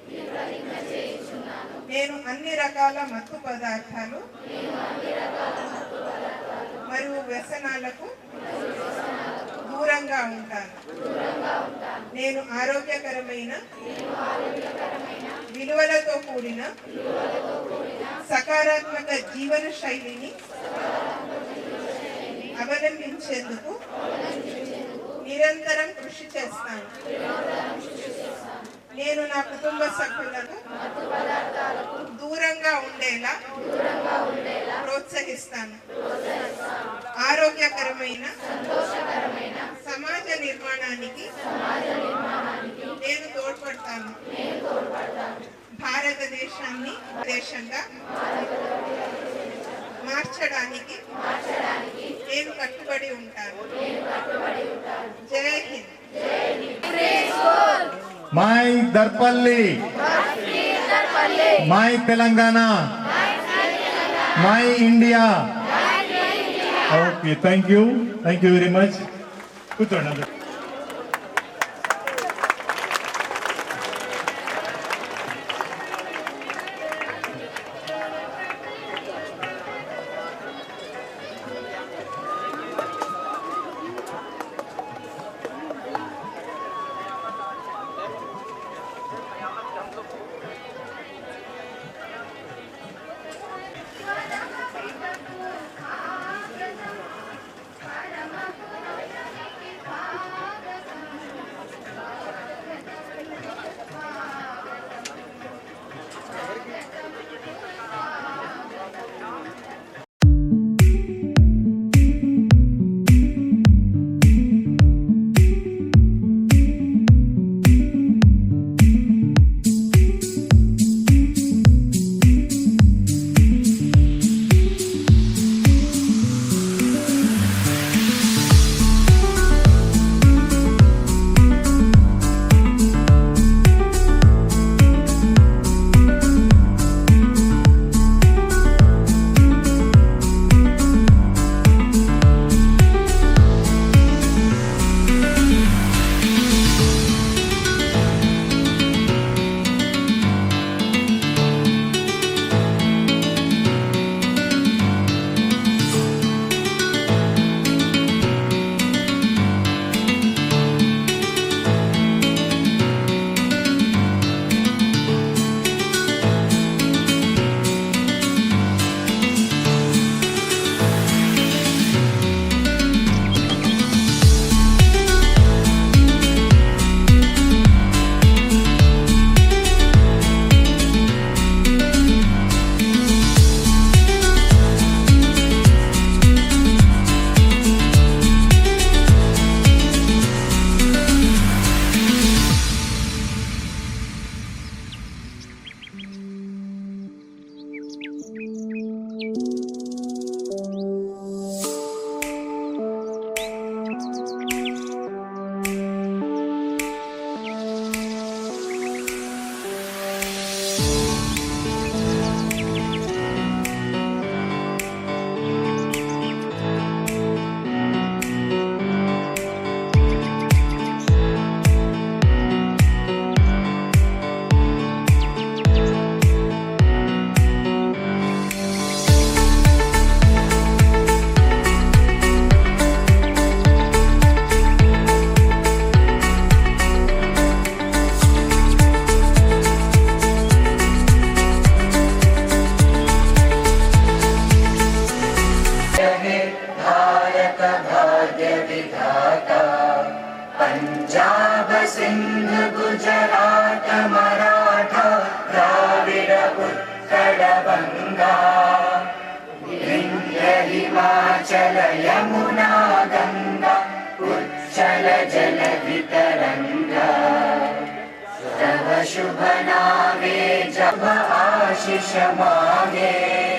నేను అన్ని రకాల మత్తు పదార్థాలు మరియు వ్యసనాలకు దూరంగా ఉంటాను. నేను ఆరోగ్యకరమైన విలువలతో కూడిన సకారాత్మక జీవన శైలిని అవలంబించేందుకు నిరంతరం కృషి చేస్తాను. నేను నా కుటుంబ సభ్యులను దూరంగా ఉండేలా ప్రోత్సహిస్తాను. ఆరోగ్యకరమైన సమాజ నిర్మాణానికి నేను తోడ్పడతాను. భారతదేశాన్ని దేశంగా మార్చడానికి నేను కట్టుబడి ఉంటాను. జై Hind. My Darpalli, my Telangana, my India. Okay, thank you very much. కూర్చోండి. Ah गंगा विंध्य हिमाचल यमुना गंगा उच्चल जल वितरंगा तव शुभ नामे जब आशीष मांगे